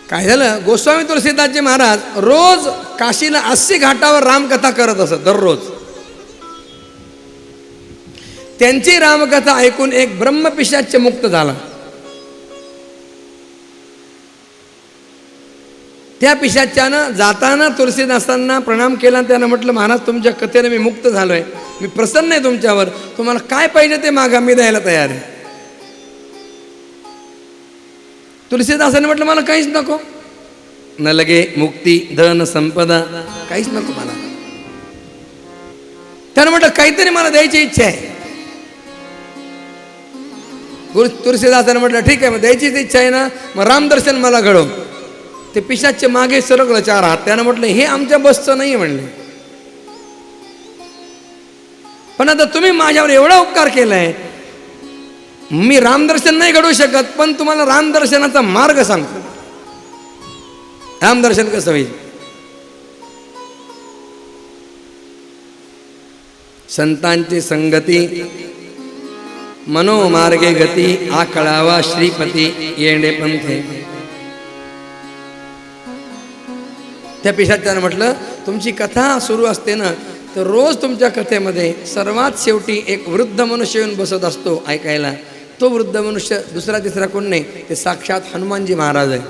काय झालं, गोस्वामी तुलसीदासजी महाराज रोज काशीला 80 घाटावर रामकथा करत असत दररोज. त्यांची रामकथा ऐकून एक ब्रह्मपिशाच्य मुक्त झाला. त्या पिशाच्यानं जाताना तुलसीदासांना प्रणाम केला. त्यानं म्हटलं, महाराज तुमच्या कथेने मी मुक्त झालोय, मी प्रसन्न आहे तुमच्यावर, तुम्हाला काय पाहिजे ते मागा, मी द्यायला तयार आहे. तुलसीदासांनी म्हटलं, मला काहीच नको, न लगे मुक्ती धन संपदा, काहीच नको मला. त्यानं म्हटलं, काहीतरी मला द्यायची इच्छा आहे. तुलसीदासांनी म्हटलं, ठीक आहे, मग द्यायचीच इच्छा आहे ना, मग रामदर्शन मला घडव. ते पिशाचे मागे सरकलं 4 हात. त्यानं म्हटलं, हे आमच्या बसचं नाही म्हणले, पण आता तुम्ही माझ्यावर एवढा उपकार केलाय, मी रामदर्शन नाही घडवू शकत, पण तुम्हाला रामदर्शनाचा मार्ग सांगतो. रामदर्शन कसं होईल? संतांची संगती मनोमार्गे गती आकळावा श्रीपती येणे पंथे. त्या पिशाच्यानं म्हटलं तुमची कथा सुरू असते ना तर रोज तुमच्या कथेमध्ये सर्वात शेवटी एक वृद्ध मनुष्य येऊन बसत असतो ऐकायला. तो वृद्ध मनुष्य दुसरा तिसरा कोण नाही, ते साक्षात हनुमानजी महाराज आहे.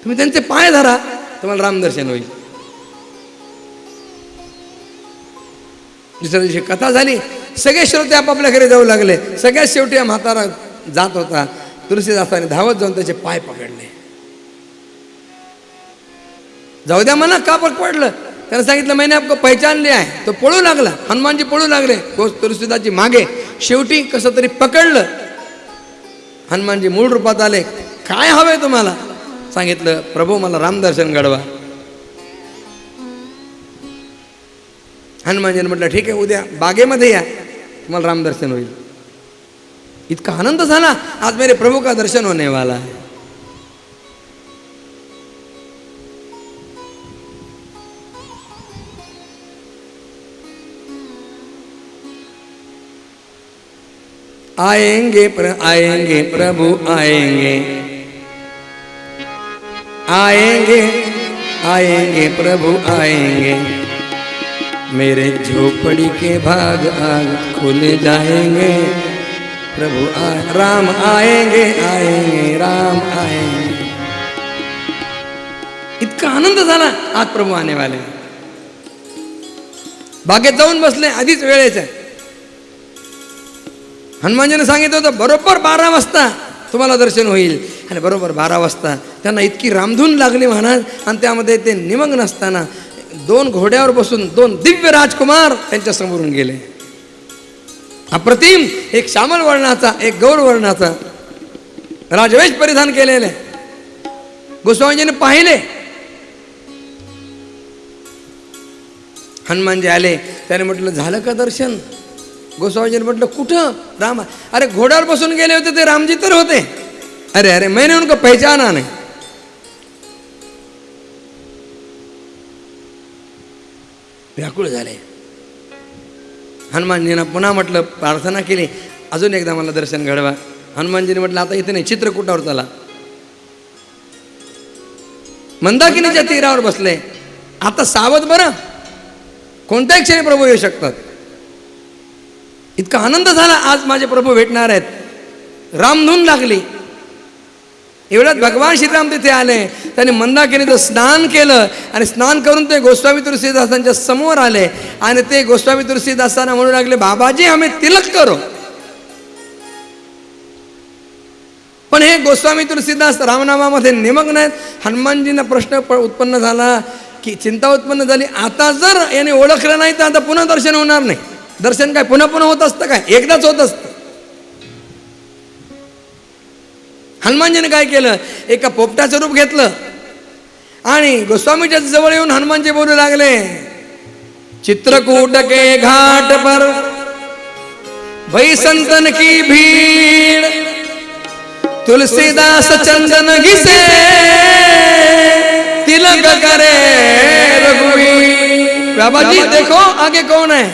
तुम्ही त्यांचे पाय धरा, तुम्हाला रामदर्शन होईल. दुसऱ्या दिवशी कथा झाली, सगळे श्रोते आपापल्या घरी जाऊ लागले. सगळ्यात शेवटी हा म्हातारा जात होता. तुलसीदासाने धावत जाऊन त्याचे पाय पकडले. जाऊ द्या म्हणा, का पकडलं? त्यानं सांगितलं मैंने आपको पहचान लिया आहे. तो पळू लागला, हनुमानजी पळू लागले तुलसीदासची मागे. शेवटी कसं तरी पकडलं. हनुमानजी मूळ रूपात आले. काय हवंय तुम्हाला? सांगितलं प्रभू मला रामदर्शन घडवा. हनुमानजीने म्हटलं ठीक आहे, उद्या बागेमध्ये या, तुम्हाला रामदर्शन होईल. इतका आनंद झाला, आज मेरे प्रभु का दर्शन होने वाला है. आएंगे प्रभु आएंगे, आएंगे आएंगे प्रभु आएंगे, मेरे झोपड़ी के भाग आग खुल जाएंगे. प्रभु राम आएंगे आएंगे राम आएंगे. इतका आनंद झाला, आज प्रभू आने वाले. बागेत जाऊन बसले, आधीच वेळेचं. हनुमानजीने सांगितलं होतं बरोबर 12 वाजता तुम्हाला दर्शन होईल. आणि बरोबर 12 वाजता त्यांना इतकी रामधून लागली महाराज. आणि त्यामध्ये ते निमग्न असताना 2 घोड्यावर बसून 2 दिव्य राजकुमार त्यांच्या समोरून गेले. अप्रतिम, एक श्यामल वर्णाचा, एक गौर वर्णाचा राजवेश परिधान केलेले. गोस्वामीजीने पाहिले. हनुमानजी आले, त्याने म्हटलं झालं का दर्शन? गोस्वामीजीने म्हटलं कुठं? राम. अरे घोड्यावर बसून गेले होते ते रामजी तर होते. अरे अरे मैंने उनको पहचाना नहीं. व्याकुळ झाले. हनुमानजींना पुन्हा म्हटलं, प्रार्थना केली, अजून एकदा मला दर्शन घडवा. हनुमानजीने म्हटलं आता इथे नाही, चित्रकूटावर चला. मंदाकिनीच्या तीरावर बसले. आता सावध बरं, कोणत्याही क्षणी प्रभू येऊ शकतात. इतका आनंद झाला, आज माझे प्रभू भेटणार आहेत. रामधून लागली. एवढ्यात भगवान श्रीराम तिथे आले. त्यांनी मंदाकिनीचं स्नान केलं आणि स्नान करून ते गोस्वामी तुलसीदासांच्या समोर आले. आणि ते गोस्वामी तुलसीदासांना म्हणू लागले, बाबाजी हमें तिलक करो. पण हे गोस्वामी तुलसीदास रामनामामध्ये निमग्न आहेत. हनुमानजींना प्रश्न उत्पन्न झाला की चिंता उत्पन्न झाली, आता जर याने ओळखलं नाही तर आता पुन्हा दर्शन होणार नाही. दर्शन काय पुन्हा पुन्हा होत असतं काय? एकदाच होत असतं. हनुमानजीने काय केलं, एका पोपटाचं रूप घेतलं आणि गोस्वामीच्या जवळ येऊन हनुमानजी बोलू लागले, चित्रकूट के घाट पर भई संतन की भीड़, तुलसीदास चंदन घिसे तिलक करे रघुवीर. बाबाजी देखो आगे कौन है.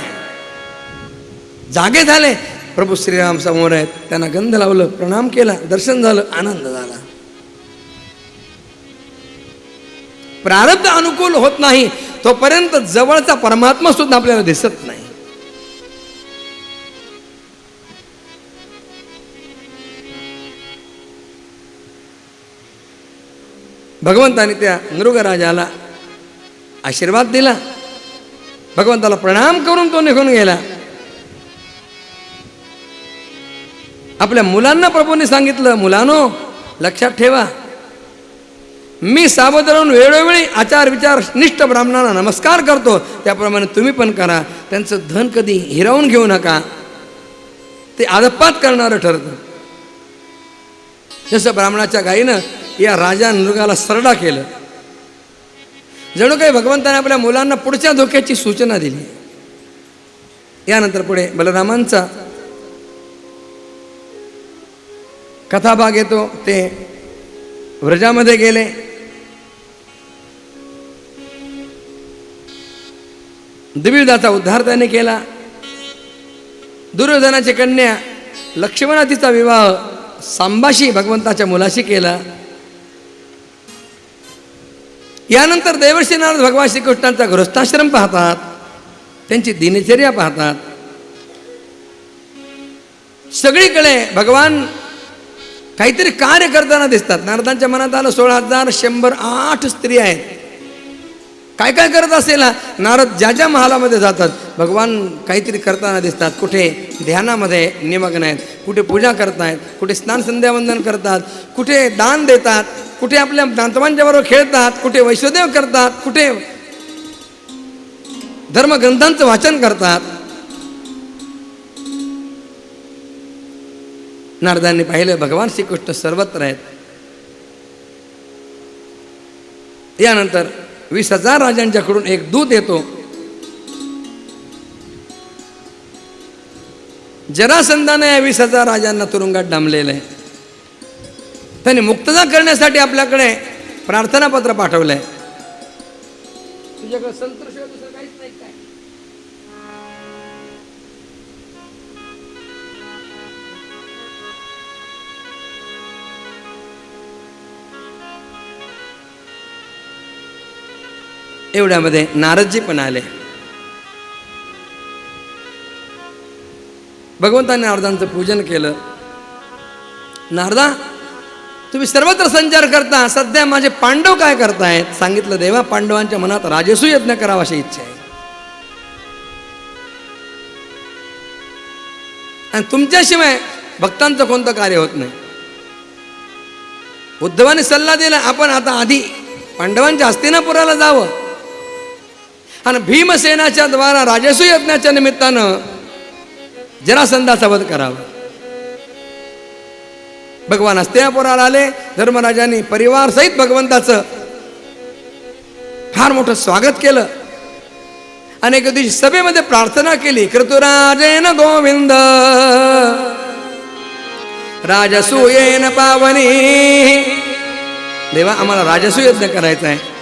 जागे झाले. प्रभू श्रीराम समोर आहेत. त्यांना गंध लावलं, प्रणाम केला, दर्शन झालं, आनंद झाला. प्रारब्ध अनुकूल होत नाही तोपर्यंत जवळचा परमात्मा सुद्धा आपल्याला दिसत नाही. भगवंताने त्या नृगराजाला आशीर्वाद दिला. भगवंताला प्रणाम करून तो निघून गेला. आपल्या मुलांना प्रभूंनी सांगितलं, मुलांनो लक्षात ठेवा, मी सावध राहून वेळोवेळी आचार विचार निष्ठ ब्राह्मणांना नमस्कार करतो, त्याप्रमाणे तुम्ही पण करा. त्यांचं धन कधी हिरावून घेऊ नका, ते आदपात करणारं ठरतं. जसं ब्राह्मणाच्या गायीनं या राजा नृगाला सरडा केलं, जणू काही भगवंताने आपल्या मुलांना पुढच्या धोक्याची सूचना दिली. यानंतर पुढे बलरामांचा कथाभाग येतो. ते व्रजामध्ये गेले. द्विविधाचा उद्धार त्याने केला. दुर्योधनाची कन्या लक्ष्मणा तिचा विवाह सांबाशी भगवंताच्या मुलाशी केला. यानंतर देवर्षी नारद भगवान श्रीकृष्णांचा गृहस्थाश्रम पाहतात, त्यांची दिनचर्या पाहतात. सगळीकडे भगवान काहीतरी कार्य करताना दिसतात. नारदांच्या मनात आलं 16,108 स्त्रिया आहेत, काय काय करत असेल. नारद ज्या ज्या महालामध्ये जातात भगवान काहीतरी करताना दिसतात. कुठे ध्यानामध्ये निमग्न आहेत, कुठे पूजा करतायत, कुठे स्नान संध्यावंदन करतात, कुठे दान देतात, कुठे आपल्या नातवांच्या बरोबर खेळतात, कुठे वैश्वदेव करतात, कुठे धर्मग्रंथांचं वाचन करतात. नारदांनी पाहिलं भगवान श्रीकृष्ण सर्वत्र आहेत. यानंतर 20,000 राजांच्याकडून एक दूत येतो. जरासंधाने या 20,000 राजांना तुरुंगात डांबलेलं आहे. त्यांनी मुक्तता करण्यासाठी आपल्याकडे प्रार्थनापत्र पाठवलंय. तुझ्याकडे संतोषशिवाय दुसरं काहीच नाही काय? एवढ्यामध्ये नारदजी पण आले. भगवंताने नारदांचं पूजन केलं. नारदा, तुम्ही सर्वत्र संचार करता, सध्या माझे पांडव काय करतायत? सांगितलं, देवा पांडवांच्या मनात राजसूय यज्ञ करावा अशी इच्छा आहे, आणि तुमच्याशिवाय भक्तांचं कोणतं कार्य होत नाही. उद्धवाने सल्ला दिला, आपण आता आधी पांडवांच्या हस्तिनापुराला जावं आणि भीमसेनाच्या द्वारा राजसूय यज्ञाच्या निमित्तानं जरासंधाचा वध करावा. भगवान हस्तिनापुराला आले. धर्मराजांनी परिवार सहित भगवंताचं फार मोठं स्वागत केलं. आणि एके दिवशी सभेमध्ये प्रार्थना केली, कृतुराजेन गोविंद राजसूयेन पावनी. देवा, आम्हाला राजसूय यज्ञ करायचा आहे,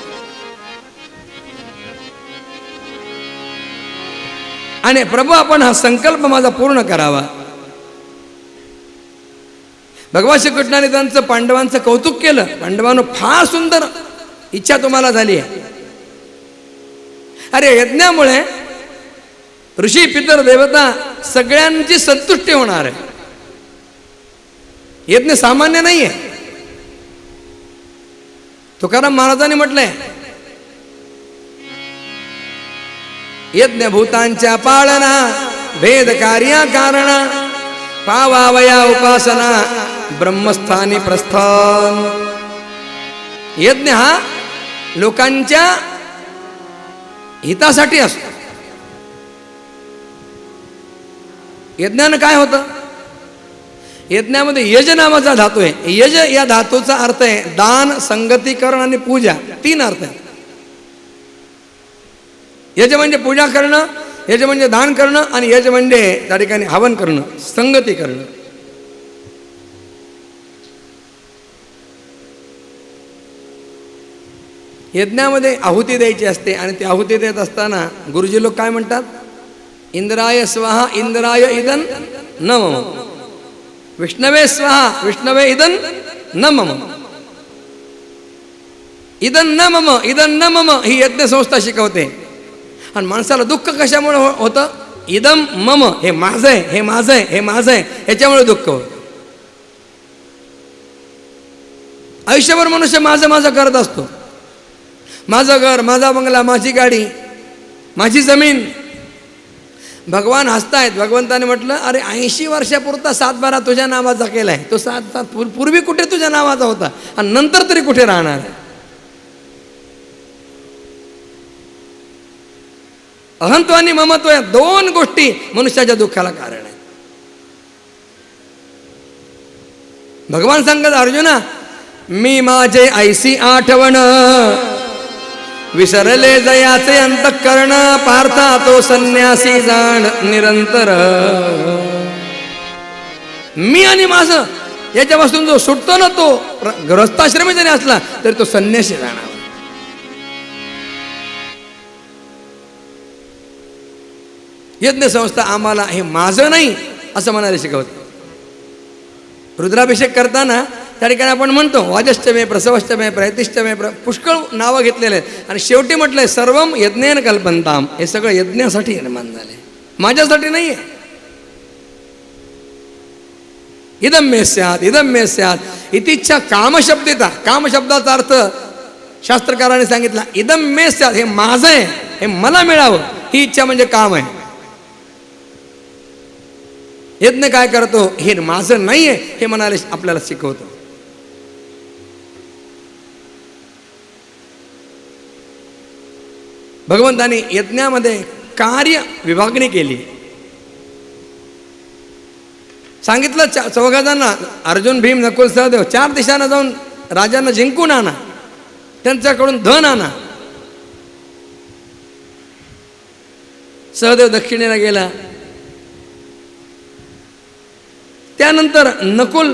आणि प्रभू आपण हा संकल्प माझा पूर्ण करावा. भगवान श्रीकृष्णाने त्यांचं पांडवांचं कौतुक केलं. पांडवांनो, फार सुंदर इच्छा तुम्हाला झाली आहे. अरे, यज्ञामुळे ऋषी पितर देवता सगळ्यांची संतुष्टी होणार आहे. यज्ञ सामान्य नाहीये. तुकाराम महाराजांनी म्हटलंय, यज्ञ भूतांच्या पाळना भेद कार्या कारणा पावावया उपासना ब्रह्मस्थानी प्रस्थान. यज्ञ हा लोकांच्या हितासाठी असतो. यज्ञानं काय होतं? यज्ञामध्ये यज नावाचा धातू आहे. यज या धातूचा अर्थ आहे दान, संगतीकरण आणि पूजा. 3 अर्थ आहे. यज म्हणजे पूजा करणं, यज म्हणजे दान करणं, आणि यज म्हणजे त्या ठिकाणी हवन करणं, संगती करणं. यज्ञामध्ये आहुती द्यायची असते, आणि ती आहुती देत असताना गुरुजी लोक काय म्हणतात? इंद्राय स्वाहा इंद्राय इदन न मम, विष्णवे स्वाहा विष्णवे इदन न मम. इदन न मम, इदन न मम ही यज्ञ संस्था शिकवते. आणि माणसाला दुःख कशामुळे होतं? इदम मम, हे माझं आहे, हे माझं आहे, हे माझं आहे, ह्याच्यामुळे दुःख होतं. आयुष्यभर मनुष्य माझं माझं करत असतो. माझं घर, माझा बंगला, माझी गाडी, माझी जमीन. भगवान हसतायत. भगवंताने म्हटलं, अरे 80 वर्षापुरता 7-12 तुझ्या नावाचा केलाय. तो 7 पूर्वी कुठे तुझ्या नावाचा होता, आणि नंतर तरी कुठे राहणार? अहंत्व आणि ममत्व या 2 गोष्टी मनुष्याच्या दुःखाला कारण आहेत. भगवान सांगतात, अर्जुना, मी माझे ऐसी आठवण विसरले जयाचे अंतःकरण, पार्था तो संन्यासी जाण निरंतर. मी आणि माझं याच्यापासून जो सुटतो ना, तो गृहस्थाश्रमी जरी असला तरी तो संन्यासी जाणार. यज्ञ संस्था आम्हाला हे माझं नाही असं म्हणायला शिकवते. रुद्राभिषेक करताना त्या ठिकाणी आपण म्हणतो वाजष्टमे प्रसवष्टमे प्रयतिष्टमे पुष्कळ नावं घेतलेले आहेत आणि शेवटी म्हटलंय सर्वम यज्ञेन कल्पंताम. हे सगळं यज्ञासाठी निर्माण झाले, माझ्यासाठी नाही आहे. इदम मे स्यात् इदम मे स्यात् इतिच्छा कामशब्दिता. कामशब्दाचा अर्थ शास्त्रकाराने सांगितला इदम मे स्यात्, हे माझं आहे, हे मला मिळावं, ही इच्छा म्हणजे काम आहे. यज्ञ काय करतो, हे माझं नाही आहे हे म्हणाले आपल्याला शिकवतो. भगवंतानी यज्ञामध्ये कार्य विभागणी केली. सांगितलं चौघांना, अर्जुन भीम नकुल सहदेव 4 दिशांना जाऊन राजांना जिंकून आणा, त्यांच्याकडून धन आणा. सहदेव दक्षिणेला गेला, त्यानंतर नकुल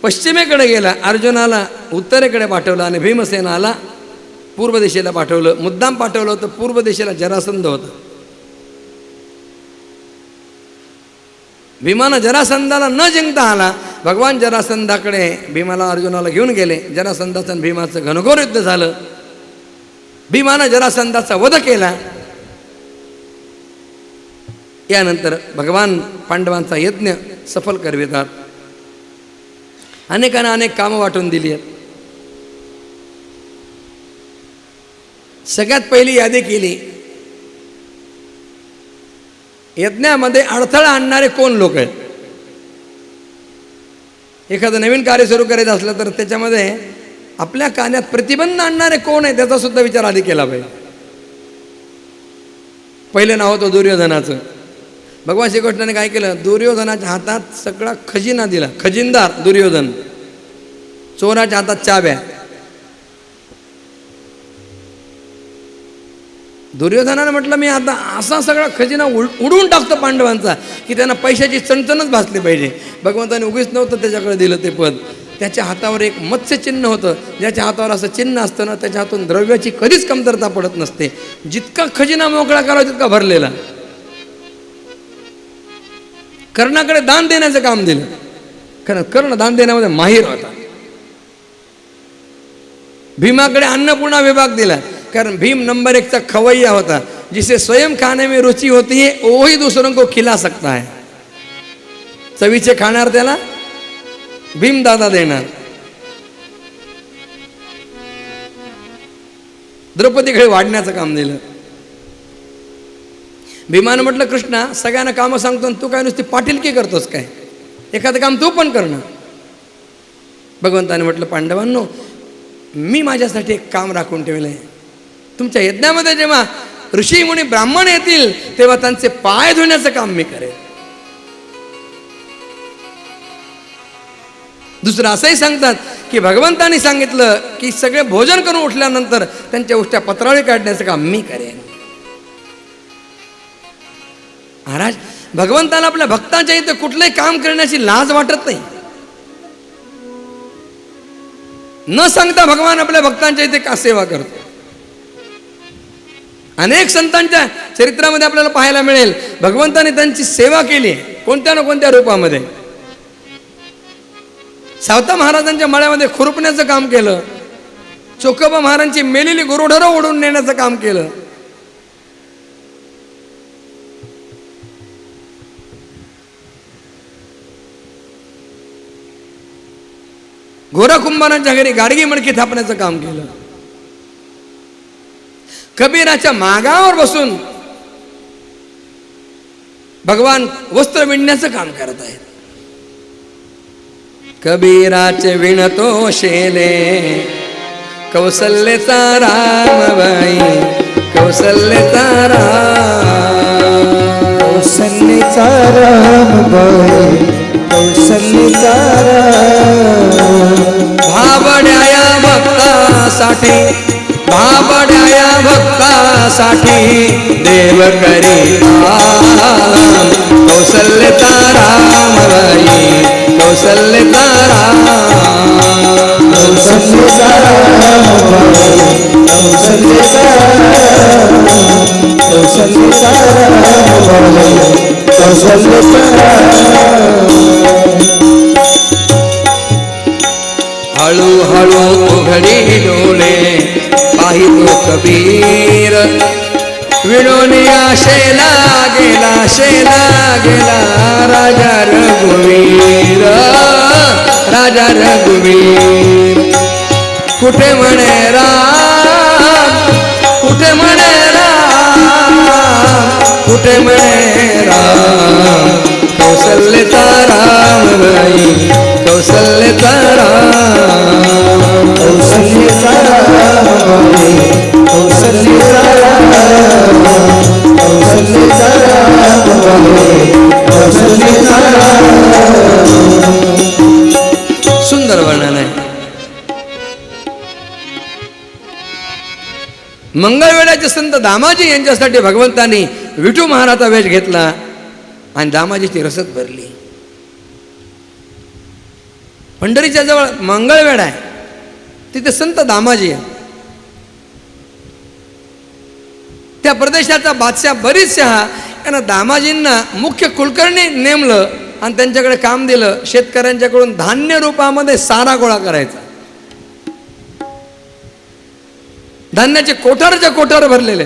पश्चिमेकडे गेला, अर्जुनाला उत्तरेकडे पाठवलं आणि भीमसेनाला पूर्व दिशेला पाठवलं. मुद्दाम पाठवलं होतं, पूर्व दिशेला जरासंध होता. भीमानं जरासंधाला न जिंकता आला. भगवान जरासंधाकडे भीमाला अर्जुनाला घेऊन गेले. जरासंधाचं आणि भीमाचं घनघोर युद्ध झालं. भीमानं जरासंधाचा वध केला. यानंतर भगवान पांडवांचा यज्ञ सफल करवितात. अनेकांना अनेक कामं वाटून दिली आहेत. सगळ्यात पहिली यादी केली, यज्ञामध्ये अडथळा आणणारे कोण लोक आहेत. एखादं नवीन कार्य सुरू करायचं असलं तर त्याच्यामध्ये आपल्या कार्यात प्रतिबंध आणणारे कोण आहे त्याचा सुद्धा विचार आधी केला पाहिजे. पहिलं नाव होतं दुर्योधनाचं. भगवान श्रीकृष्णाने काय केलं, दुर्योधनाच्या हातात सगळा खजिना दिला. खजिनदार दुर्योधन, चोराच्या हातात चाव्या. दुर्योधनाने म्हटलं मी आता असा सगळा खजिना उडवून टाकतो पांडवांचा की त्यांना पैशाची चणचणच भासली पाहिजे. भगवंताने उगीच नव्हतं त्याच्याकडे दिलं ते पद. त्याच्या हातावर एक मत्स्य चिन्ह होतं. ज्याच्या हातावर असं चिन्ह असतं ना, त्याच्या हातून द्रव्याची कधीच कमतरता पडत नसते. जितका खजिना मोकळा करावा तितका भरलेला. कर्णाकडे दान देण्याचं काम दिलं, कारण कर्ण दान देण्यामध्ये माहीर होता. भीमाकडे अन्नपूर्णा विभाग दिला, कारण भीम नंबर 1चा खवैया होता. जिसे स्वयं खाने में रुचि होती है वही दूसरों को खिला सकता है. चवीचे खाणार त्याला भीम दादा देणार. द्रौपदीकडे वाढण्याचं काम दिलं. भीमानं म्हटलं कृष्णा सगळ्यांना कामं सांगतो तू काय नुसती पाटीलकी करतोस काय, एखादं काम तू पण करणं. भगवंताने म्हटलं पांडवांनो, मी माझ्यासाठी एक काम राखून ठेवलंय. तुमच्या यज्ञामध्ये जेव्हा ऋषी मुनी ब्राह्मण येतील तेव्हा त्यांचे पाय धुण्याचं काम मी करेन. दुसरं असंही सांगतात की भगवंतानी सांगितलं की सगळे भोजन करून उठल्यानंतर त्यांच्या उष्ट्या पत्रावळी काढण्याचं काम मी करेन. महाराज, भगवंताला आपल्या भक्तांच्या इथे कुठलंही काम करण्याची लाज वाटत नाही. न सांगता भगवान आपल्या भक्तांच्या इथे का सेवा करतो. अनेक संतांच्या चरित्रामध्ये आपल्याला पाहायला मिळेल भगवंताने त्यांची सेवा केली कोणत्या ना कोणत्या रूपामध्ये. सावता महाराजांच्या मळ्यामध्ये खुरपण्याचं काम केलं. चोखोबा महाराजांची मेलेली गुरुढरं ओढून नेण्याचं काम केलं. घोरा कुंभारांच्या घरी गाडगी मडकी थापण्याचं काम केलं. कबीराच्या मागावर बसून भगवान वस्त्र विणण्याचं काम करत आहेत. कबीराचे विणतो शेले कौसल्यचा रामबाई, कौसल्यचा राम, कौसल्यचा रामबाई, कौसल्यचा राम. भाबड्या भक्तासाठी, भाबड्या भक्तासाठी देव करी काम. कौसल्यचा रामबाई, कौसल्यचा राम, कौसल्यचा रामबाई, कौसल्यचा राम, कौशल्याचा राम बाई कौशल्याचा राम हळूहळू उघडी डोळे पाहितो कबीर विणोनिया शेला गेला राजा रघुवीर राजा रघुवीर कुठे म्हणे राम कुठे म्हणे राम कुठे म्हणे राम कौशल्याचा राम बाई कौशल्याचा राम कौशल्याचा राम बाई कौशल्याचा राम कौशल्याचा राम बाई कौशल्याचा राम सुंदर वर्णन आहे. मंगळवेळाचे संत दामाजी यांच्यासाठी भगवंतांनी विठू महाराजचा वेश घेतला आणि दामाजीची रसद भरली. पंढरीच्या जवळ मंगळवेढा आहे, तिथे संत दामाजी आहे. त्या प्रदेशाचा बादशाह बरीचशहा यांना दामाजींना मुख्य कुलकर्णी नेमलं आणि त्यांच्याकडे काम दिलं. शेतकऱ्यांच्याकडून धान्य रूपामध्ये सारा गोळा करायचा. धान्याचे कोठारच्या कोठार भरलेले.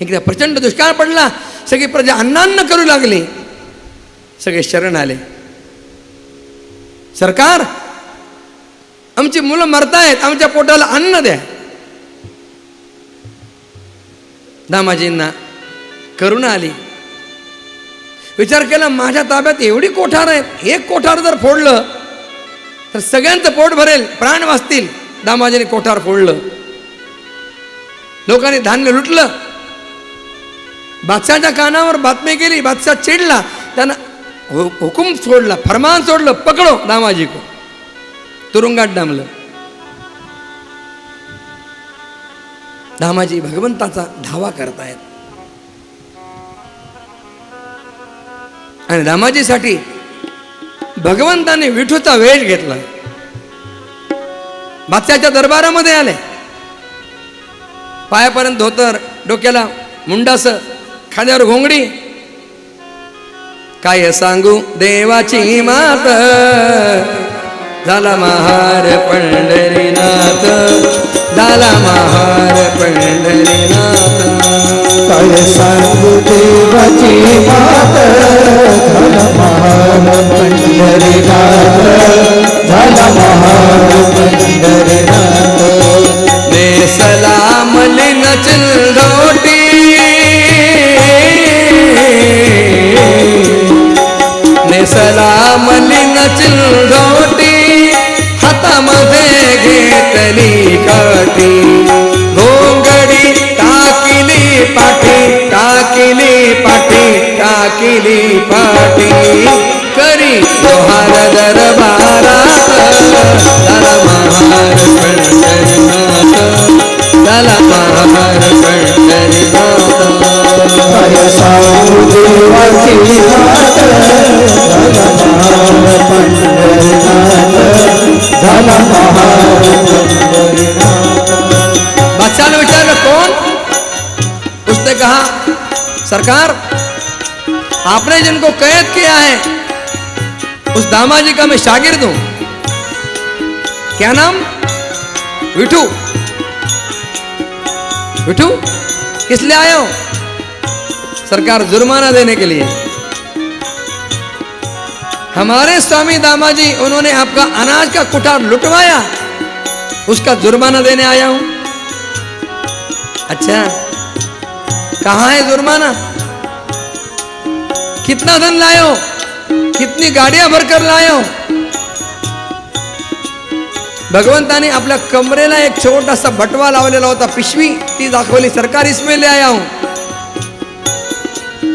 एकदा प्रचंड दुष्काळ पडला, सगळी प्रजा अन्नान्न करू लागली. सगळे शरण आले, सरकार आमची मुलं मरतायत, आमच्या पोटाला अन्न द्या. दामाजींना करुणा आली. विचार केला, माझ्या ताब्यात एवढी कोठार आहेत, एक कोठार जर फोडलं तर सगळ्यांचं पोट भरेल, प्राण वाचतील. दामाजीने कोठार फोडलं, लोकांनी धान्य लुटलं. बादशाहच्या कानावर बातमी गेली, बादशाह चिडला, त्यानं हुकुम सोडला, फरमान सोडलं, पकडो दामाजी को. तुरुंगात डांबलं. दामाजी भगवंताचा धावा करतायत आणि दामाजीसाठी भगवंताने विठूचा वेश घेतला. बादशाहच्या दरबारामध्ये आले. पायापर्यंत धोतर, डोक्याला मुंडास, खांद्यावर घोंगडी. काय सांगू देवाची मात, झाला महार पंढरीनाथ, झाला महार पंढरीनाथ. काय सांगू देवाची मात, झाला महार पंढरीनाथ, झाला महार पंढरीनाथ. नेसला मलिन चिलधोटी, नेसला मलिन चिलधोटी, हातामध्ये घेतली काठी. घोंगडी टाकिली पाठी, टाकिली पाठी, टाकिली पाठी. करी जोहार दरबारात, झाला महार पंढरीनाथ, झाला महार पंढरीनाथ. काय सांगू देवाची मात, झाला महार पंढरीनाथ, झाला महार पंढरीनाथ. बादशाह ने विचारा कौन? उसने कहा, सरकार आपने जिनको कैद किया है उस दामाजी का मैं शागिर्द हूं. क्या नाम? विठू. विठू किस लिए आए हो? सरकार जुर्माना देने के लिए. हमारे स्वामी दामाजी, उन्होंने आपका अनाज का कुठार लुटवाया, उसका जुर्माना देने आया हूं. अच्छा, कहाँ है जुर्माना? कितना धन लाए हो? कितनी गाड़ियां भरकर लाए हो? भगवंताने आपल्या कमरेला एक छोटासा बटवा लावलेला होता, पिशवी, ती दाखवली. सरकार इसमें ले आया हूं.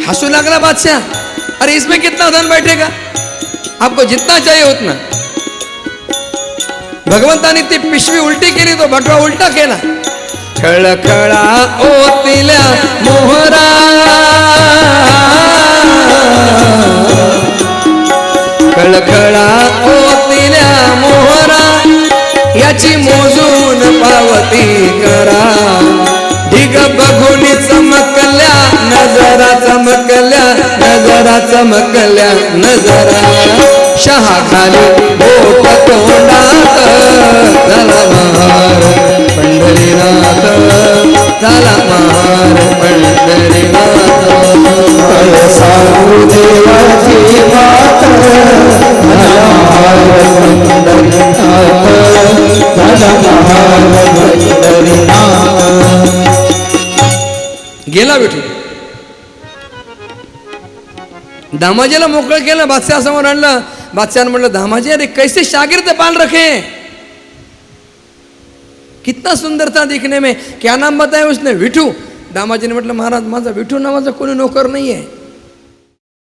हंसू लागला बादशाह, अरे इसमें कितना धन बैठेगा, आपको जितना चाहिए उतना. भगवंताने ती पिशवी उलटी केली, तो बटवा उलटा केला. खळखळा ओतिल्या मोहरा, खळखळा ओतिल्या मोहरा, याची मोजून पावती करा. ढिग बघून चमकल्या नजरा शहा खाली बोट तोंडात झाला महार पंढरीनाथ झाला महार पंढरीनाथ साधू देवाची मात झाला महार पंढरीनाथ झाला महार पंढरीनाथ गेला विठू दामाजीला मोकळं केलं बादशाह समोर आणलं बादशाह म्हटलं दामाजी अरे कैसे शागिर्द पाल रखे कितना सुंदर था दिखने में क्या नाम बताया उसने विठू दामाजीने म्हटलं महाराज माझा विठू नावाचा कोणी नोकर नाही आहे